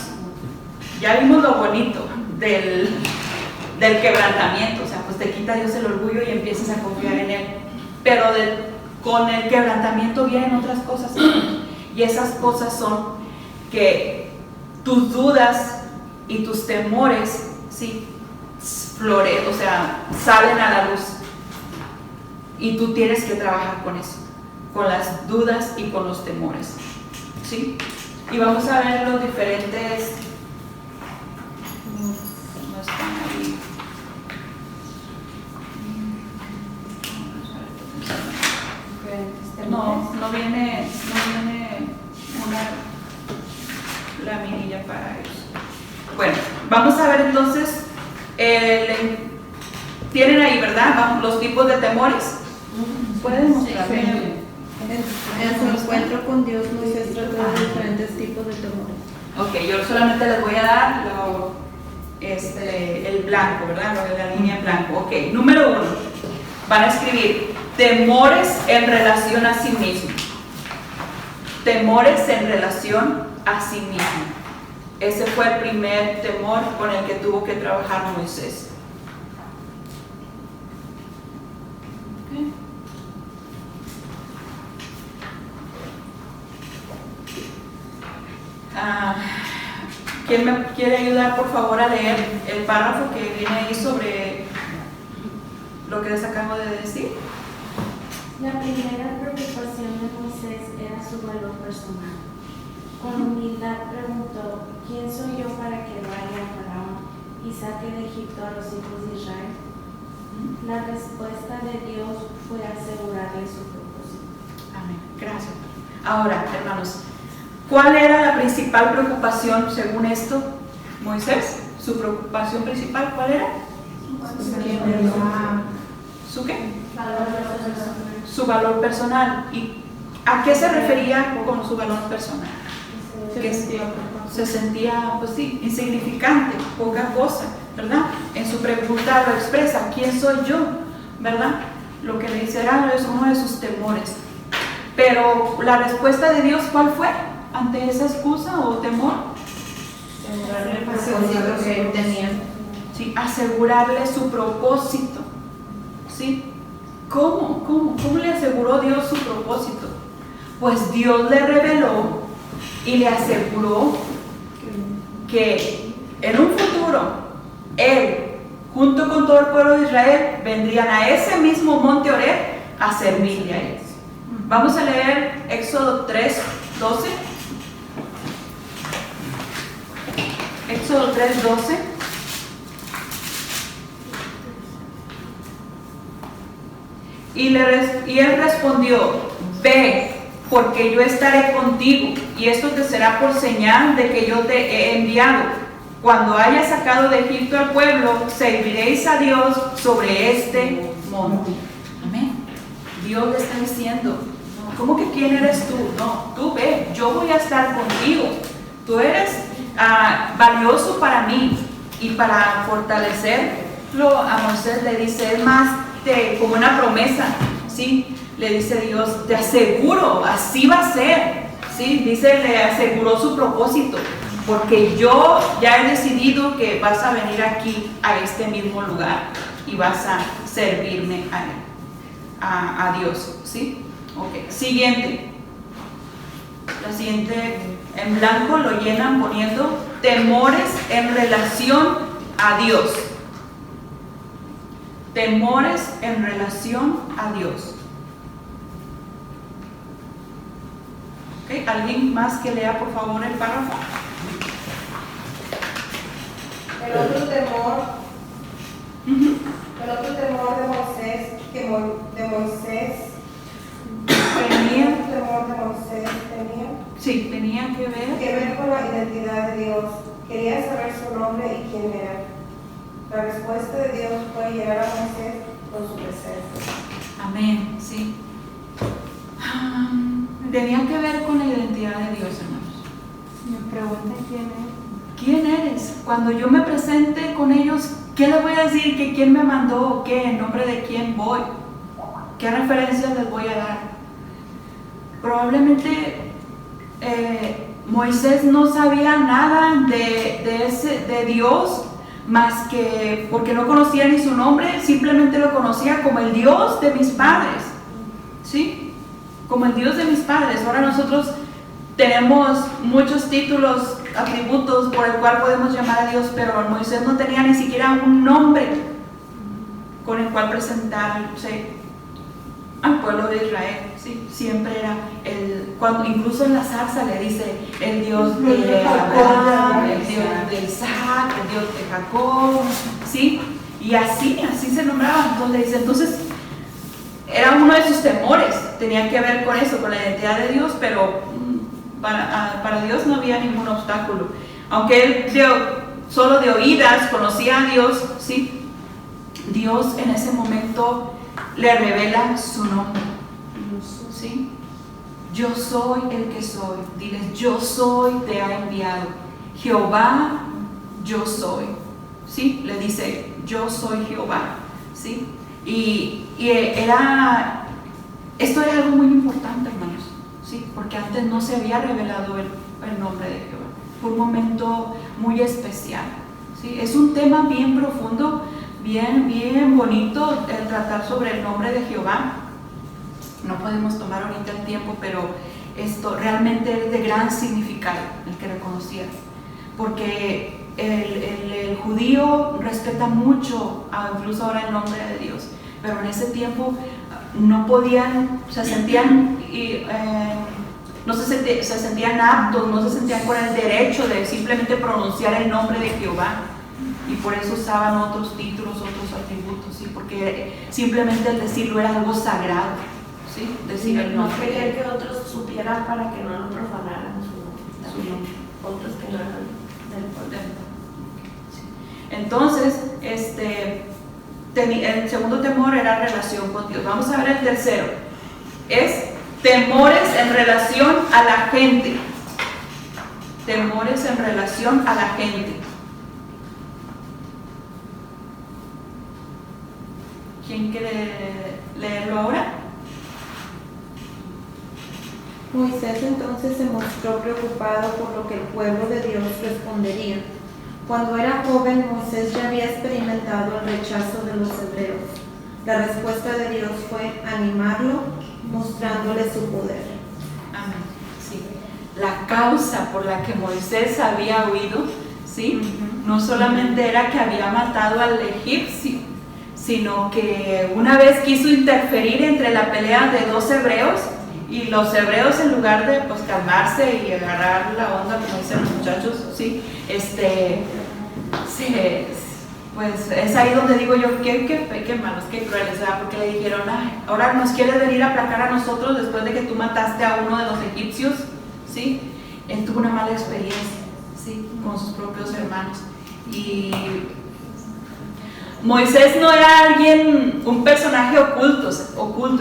ya vimos lo bonito del quebrantamiento, o sea, pues te quita Dios el orgullo y empiezas a confiar en Él, pero con el quebrantamiento vienen otras cosas, y esas cosas son que tus dudas y tus temores, ¿sí? O sea, salen a la luz. Y tú tienes que trabajar con eso, con las dudas y con los temores, ¿sí? Y vamos a ver los diferentes, no están ahí. No viene una laminilla para eso. Bueno, vamos a ver entonces, tienen ahí, ¿verdad? Los tipos de temores. ¿Pueden mostrarme? En su encuentro con Dios, Moisés trató de diferentes tipos de temores. Ok, yo solamente les voy a dar el blanco, ¿verdad? La línea en blanco. Ok, número 1. Van a escribir temores en relación a sí mismo. Temores en relación a sí mismo. Ese fue el primer temor con el que tuvo que trabajar Moisés. Okay. ¿Quién me quiere ayudar, por favor, a leer el párrafo que viene ahí sobre lo que les acabo de decir? La primera preocupación de Moisés era su valor personal. Con humildad preguntó: ¿quién soy yo para que vaya a Faraón y saque de Egipto a los hijos de Israel? La respuesta de Dios fue asegurarle su propósito. Amén. Gracias. Ahora, hermanos, ¿cuál era la principal preocupación según esto, Moisés? ¿Su preocupación principal cuál era? ¿Su qué? Su valor personal. ¿Y a qué se refería con su valor personal? Que se sentía, pues sí, insignificante, poca cosa, ¿verdad? En su pregunta lo expresa: ¿quién soy yo? ¿Verdad? Lo que le dice era es uno de sus temores. Pero la respuesta de Dios, ¿cuál fue ante esa excusa o temor? Sí, asegurarle su propósito. ¿Sí? ¿Cómo le aseguró Dios su propósito? Pues Dios le reveló y le aseguró que en un futuro Él, junto con todo el pueblo de Israel, vendrían a ese mismo monte Horeb a servirle a ellos. Vamos a leer Éxodo 3:12. Éxodo 3:12. Y él respondió: ve, porque yo estaré contigo, y esto te será por señal de que yo te he enviado. Cuando hayas sacado de Egipto al pueblo, serviréis a Dios sobre este monte. Amén. Dios le está diciendo: ¿cómo que quién eres tú? No, tú ve, yo voy a estar contigo. Tú eres valioso para mí. Y para fortalecerlo a Moisés le dice, es más como una promesa, ¿sí? Le dice Dios: te aseguro, así va a ser, ¿sí? Dice, le aseguró su propósito, porque yo ya he decidido que vas a venir aquí a este mismo lugar y vas a servirme a Él, a Dios, ¿sí? Ok, siguiente. La siguiente en blanco lo llenan poniendo temores en relación a Dios. Temores en relación a Dios. Okay. ¿Alguien más que lea, por favor, el párrafo? El otro temor de Moisés, Sí, tenía que ver con la identidad de Dios. Quería saber su nombre y quién era. La respuesta de Dios fue llenar a Moisés con su presencia. Amén, sí. Tenía que ver con la identidad de Dios, hermanos. Me pregunta quién es. ¿Quién eres? Cuando yo me presente con ellos, ¿qué les voy a decir? ¿Que quién me mandó? ¿Qué? ¿En nombre de quién voy? ¿Qué referencias les voy a dar? Probablemente Moisés no sabía nada de Dios, más que porque no conocía ni su nombre, simplemente lo conocía como el Dios de mis padres, ¿sí? Como el Dios de mis padres. Ahora nosotros tenemos muchos títulos, atributos por el cual podemos llamar a Dios, pero Moisés no tenía ni siquiera un nombre con el cual presentarse al pueblo de Israel, ¿sí? Siempre era cuando incluso en la zarza le dice el Dios de Abraham, el Dios de Isaac, el Dios de Jacob, ¿sí? Y así se nombraban. Entonces era uno de sus temores, tenía que ver con eso, con la identidad de Dios, pero para Dios no había ningún obstáculo. Aunque él solo de oídas conocía a Dios, ¿sí? Dios en ese momento le revela su nombre, ¿sí? Yo soy el que soy. Diles, yo soy, te ha enviado. Jehová, yo soy, ¿sí? Le dice, yo soy Jehová, ¿sí? Y esto era algo muy importante, hermanos, ¿sí? Porque antes no se había revelado el nombre de Jehová. Fue un momento muy especial, ¿sí? Es un tema bien profundo, bien bonito el tratar sobre el nombre de Jehová. No podemos tomar ahorita el tiempo, pero esto realmente es de gran significado el que reconociera, porque el judío respeta mucho, incluso ahora, el nombre de Dios, pero en ese tiempo no podían, se sentían no se sentían aptos, no se sentían con el derecho de simplemente pronunciar el nombre de Jehová, y por eso usaban otros títulos, otros atributos, ¿sí? Porque simplemente el decirlo era algo sagrado, ¿sí? Decir el No nombre. querían que otros supieran para que no lo profanaran su nombre. Otros que no eran del pueblo. Sí. Entonces, el segundo temor era relación con Dios. Vamos a ver el tercero. Es temores en relación a la gente. Temores en relación a la gente. ¿Quién quiere leerlo ahora? Moisés entonces se mostró preocupado por lo que el pueblo de Dios respondería. Cuando era joven, Moisés ya había experimentado el rechazo de los hebreos. La respuesta de Dios fue animarlo, mostrándole su poder. Amén. Sí. La causa por la que Moisés había huido, ¿sí? No solamente era que había matado al egipcio, sino que una vez quiso interferir entre la pelea de dos hebreos, y los hebreos, en lugar de pues calmarse y agarrar la onda, como dicen los muchachos, ¿sí? Pues es ahí donde digo yo, qué malos, qué crueles, ¿verdad? Porque le dijeron, ay, ahora nos quieres venir a aplacar a nosotros después de que tú mataste a uno de los egipcios, ¿sí? Él tuvo una mala experiencia, ¿sí? Con sus propios hermanos. Y Moisés no era un personaje oculto,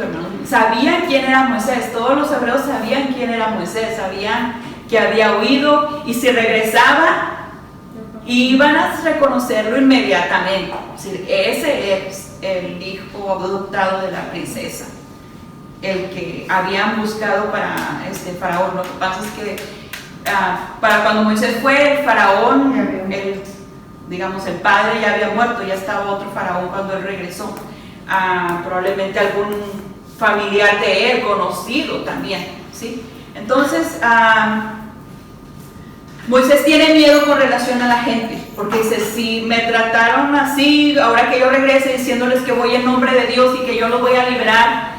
hermano. Sabían quién era Moisés, todos los hebreos sabían quién era Moisés, sabían que había huido, y si regresaba, iban a reconocerlo inmediatamente. Es decir, ese es el hijo adoptado de la princesa, el que habían buscado para faraón. Lo que pasa es que para cuando Moisés fue, el faraón, el padre ya había muerto, ya estaba otro faraón cuando él regresó. Probablemente algún familiar de él, conocido también, ¿sí? Entonces, Moisés tiene miedo con relación a la gente, porque dice, si me trataron así, ahora que yo regrese diciéndoles que voy en nombre de Dios y que yo los voy a liberar,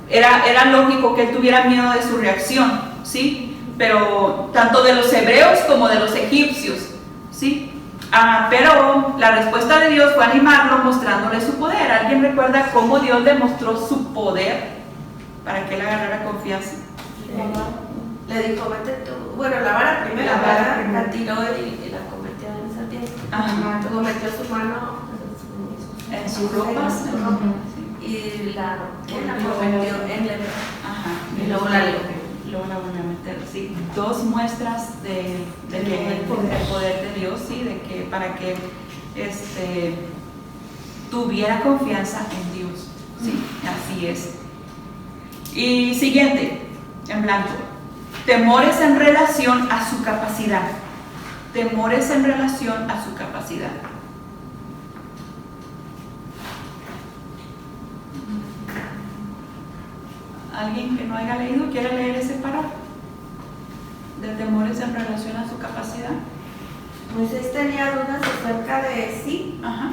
era lógico que él tuviera miedo de su reacción, ¿sí? Pero tanto de los hebreos como de los egipcios, ¿sí? Pero la respuesta de Dios fue animarlo, mostrándole su poder. ¿Alguien recuerda cómo Dios demostró su poder para que él agarrara confianza? Le dijo, vete tú. Bueno, la vara primero, la tiró y la Ajá. Luego metió su mano En sus ropas. en su ropa, y la metió en la Ajá. y luego la lió. Luego la volvió a meter, sí. Dos muestras del poder de Dios, sí, de que para que tuviera confianza en Dios, sí, así es. Y siguiente, en blanco, temores en relación a su capacidad. Temores en relación a su capacidad. ¿Alguien que no haya leído quiere leer ese párrafo? De temores en relación a su capacidad. Moisés tenía dudas acerca de sí, Ajá.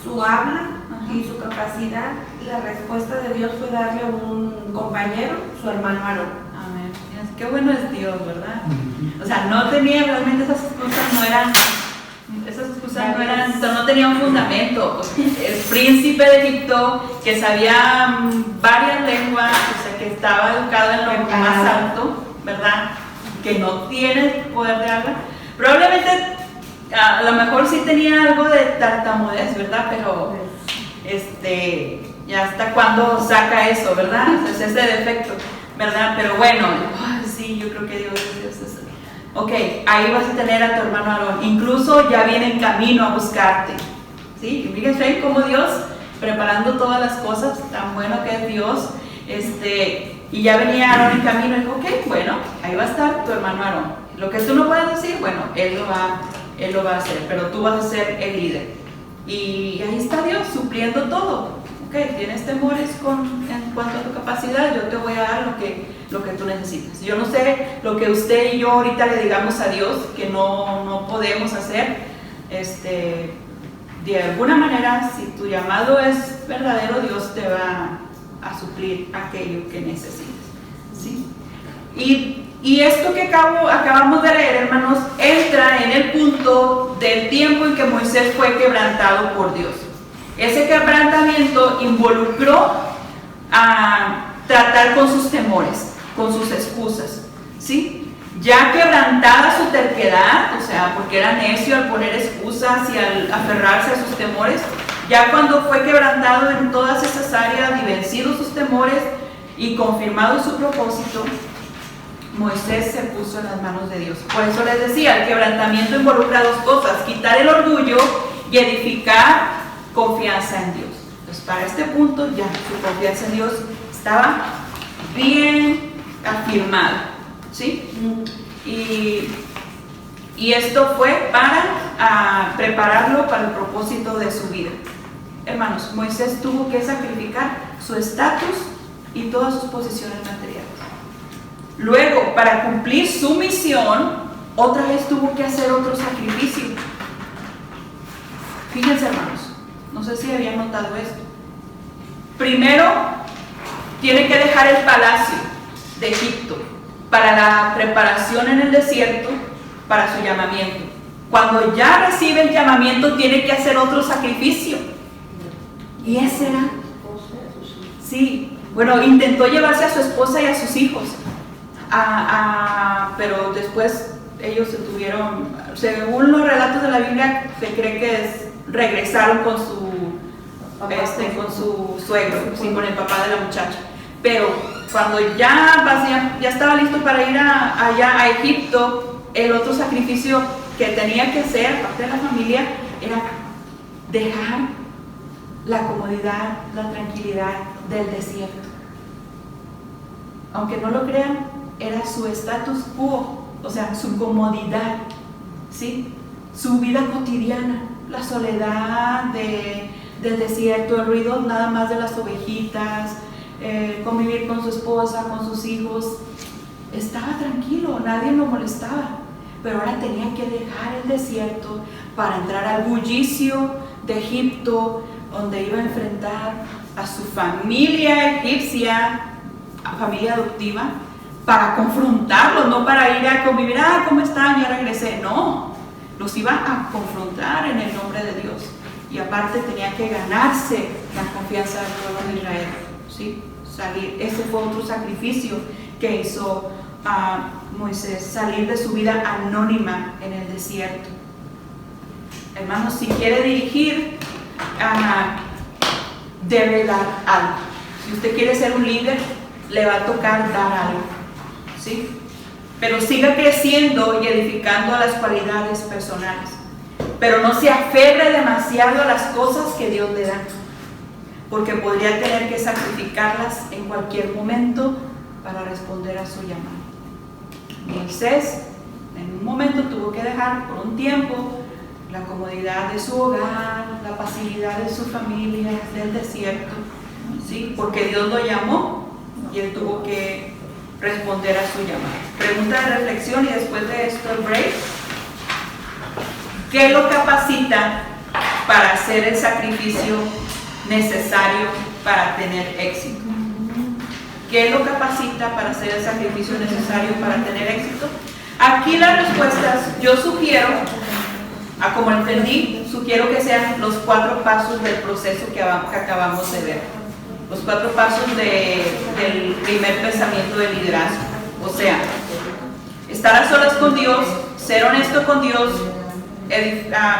su habla Ajá. y su capacidad. La respuesta de Dios fue darle un compañero, su hermano Aarón. Amén. Qué bueno es Dios, ¿verdad? O sea, no tenía realmente esas excusas, no tenía un fundamento. El príncipe de Egipto, que sabía varias lenguas, o sea, que estaba educado en lo más alto, ¿verdad? Que no tiene poder de hablar. Probablemente, a lo mejor sí tenía algo de tartamudez, ¿verdad? Pero, ya hasta cuando saca eso, ¿verdad? Es ese defecto, ¿verdad? Pero bueno, sí, yo creo que Dios es Dios. Ok, ahí vas a tener a tu hermano Aarón. Incluso ya viene en camino a buscarte. ¿Sí? Y fíjense cómo Dios, preparando todas las cosas, tan bueno que es Dios, y ya venía Aarón en camino y dijo, ok, bueno, ahí va a estar tu hermano Aarón. Lo que tú no puedes decir, bueno, él lo va a hacer, pero tú vas a ser el líder. Y ahí está Dios supliendo todo. Ok, tienes temores en cuanto a tu capacidad, yo te voy a dar lo que tú necesitas. Yo no sé lo que usted y yo ahorita le digamos a Dios que no podemos hacer. De alguna manera, si tu llamado es verdadero, Dios te va a suplir aquello que necesitas. ¿Sí? Y esto que acabamos de leer, hermanos, entra en el punto del tiempo en que Moisés fue quebrantado por Dios. Ese quebrantamiento involucró a tratar con sus temores, con sus excusas, ¿sí? Ya quebrantada su terquedad, o sea, porque era necio al poner excusas y al aferrarse a sus temores, ya cuando fue quebrantado en todas esas áreas y vencido sus temores y confirmado su propósito, Moisés se puso en las manos de Dios. Por eso les decía, el quebrantamiento involucra dos cosas: quitar el orgullo y edificar confianza en Dios. Entonces, para este punto ya su confianza en Dios estaba bien afirmada, ¿sí? Y esto fue para prepararlo para el propósito de su vida. Hermanos, Moisés tuvo que sacrificar su estatus y todas sus posesiones materiales. Luego, para cumplir su misión, otra vez tuvo que hacer otro sacrificio. Fíjense, hermanos, no sé si habían notado esto. Primero, tiene que dejar el palacio de Egipto para la preparación en el desierto para su llamamiento. Cuando ya recibe el llamamiento, tiene que hacer otro sacrificio. Y ese era, sí, bueno, intentó llevarse a su esposa y a sus hijos, pero después ellos se tuvieron, según los relatos de la Biblia, se cree que regresaron con su suegro, sí, con el papá de la muchacha. Pero cuando ya estaba listo para ir allá a Egipto, el otro sacrificio que tenía que hacer, parte de la familia, era dejar la comodidad, la tranquilidad del desierto. Aunque no lo crean, era su status quo, o sea, su comodidad, ¿sí? Su vida cotidiana, la soledad del desierto, el ruido nada más de las ovejitas, convivir con su esposa, con sus hijos. Estaba tranquilo, nadie lo molestaba, pero ahora tenía que dejar el desierto para entrar al bullicio de Egipto, donde iba a enfrentar a su familia egipcia, familia adoptiva, para confrontarlos, no para ir a convivir, ¿cómo están? Ya regresé. No, los iba a confrontar en el nombre de Dios. Y aparte tenía que ganarse la confianza del pueblo de Israel, ¿sí? Salir, ese fue otro sacrificio que hizo Moisés, salir de su vida anónima en el desierto. Hermanos, si quiere dirigir, debe dar algo. Si usted quiere ser un líder, le va a tocar dar algo, ¿sí? Pero siga creciendo y edificando las cualidades personales. Pero no se aferre demasiado a las cosas que Dios le da, porque podría tener que sacrificarlas en cualquier momento para responder a su llamado. Moisés en un momento tuvo que dejar por un tiempo la comodidad de su hogar, la facilidad de su familia, del desierto, ¿sí? Porque Dios lo llamó y él tuvo que responder a su llamado. Pregunta de reflexión y después de esto el break. ¿Qué lo capacita para hacer el sacrificio necesario para tener éxito? ¿Qué lo capacita para hacer el sacrificio necesario para tener éxito? Aquí las respuestas, yo sugiero, como entendí, sugiero que sean los 4 pasos del proceso que acabamos de ver. Los 4 pasos del primer pensamiento de liderazgo. O sea, estar a solas con Dios, ser honesto con Dios,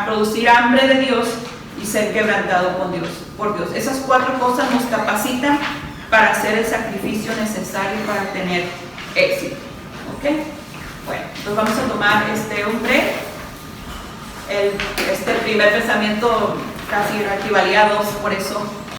producir hambre de Dios y ser quebrantado por Dios. Esas 4 cosas nos capacitan para hacer el sacrificio necesario para tener éxito. ¿Ok? Bueno, entonces vamos a tomar un break. Este primer pensamiento casi equivalía a 2, por eso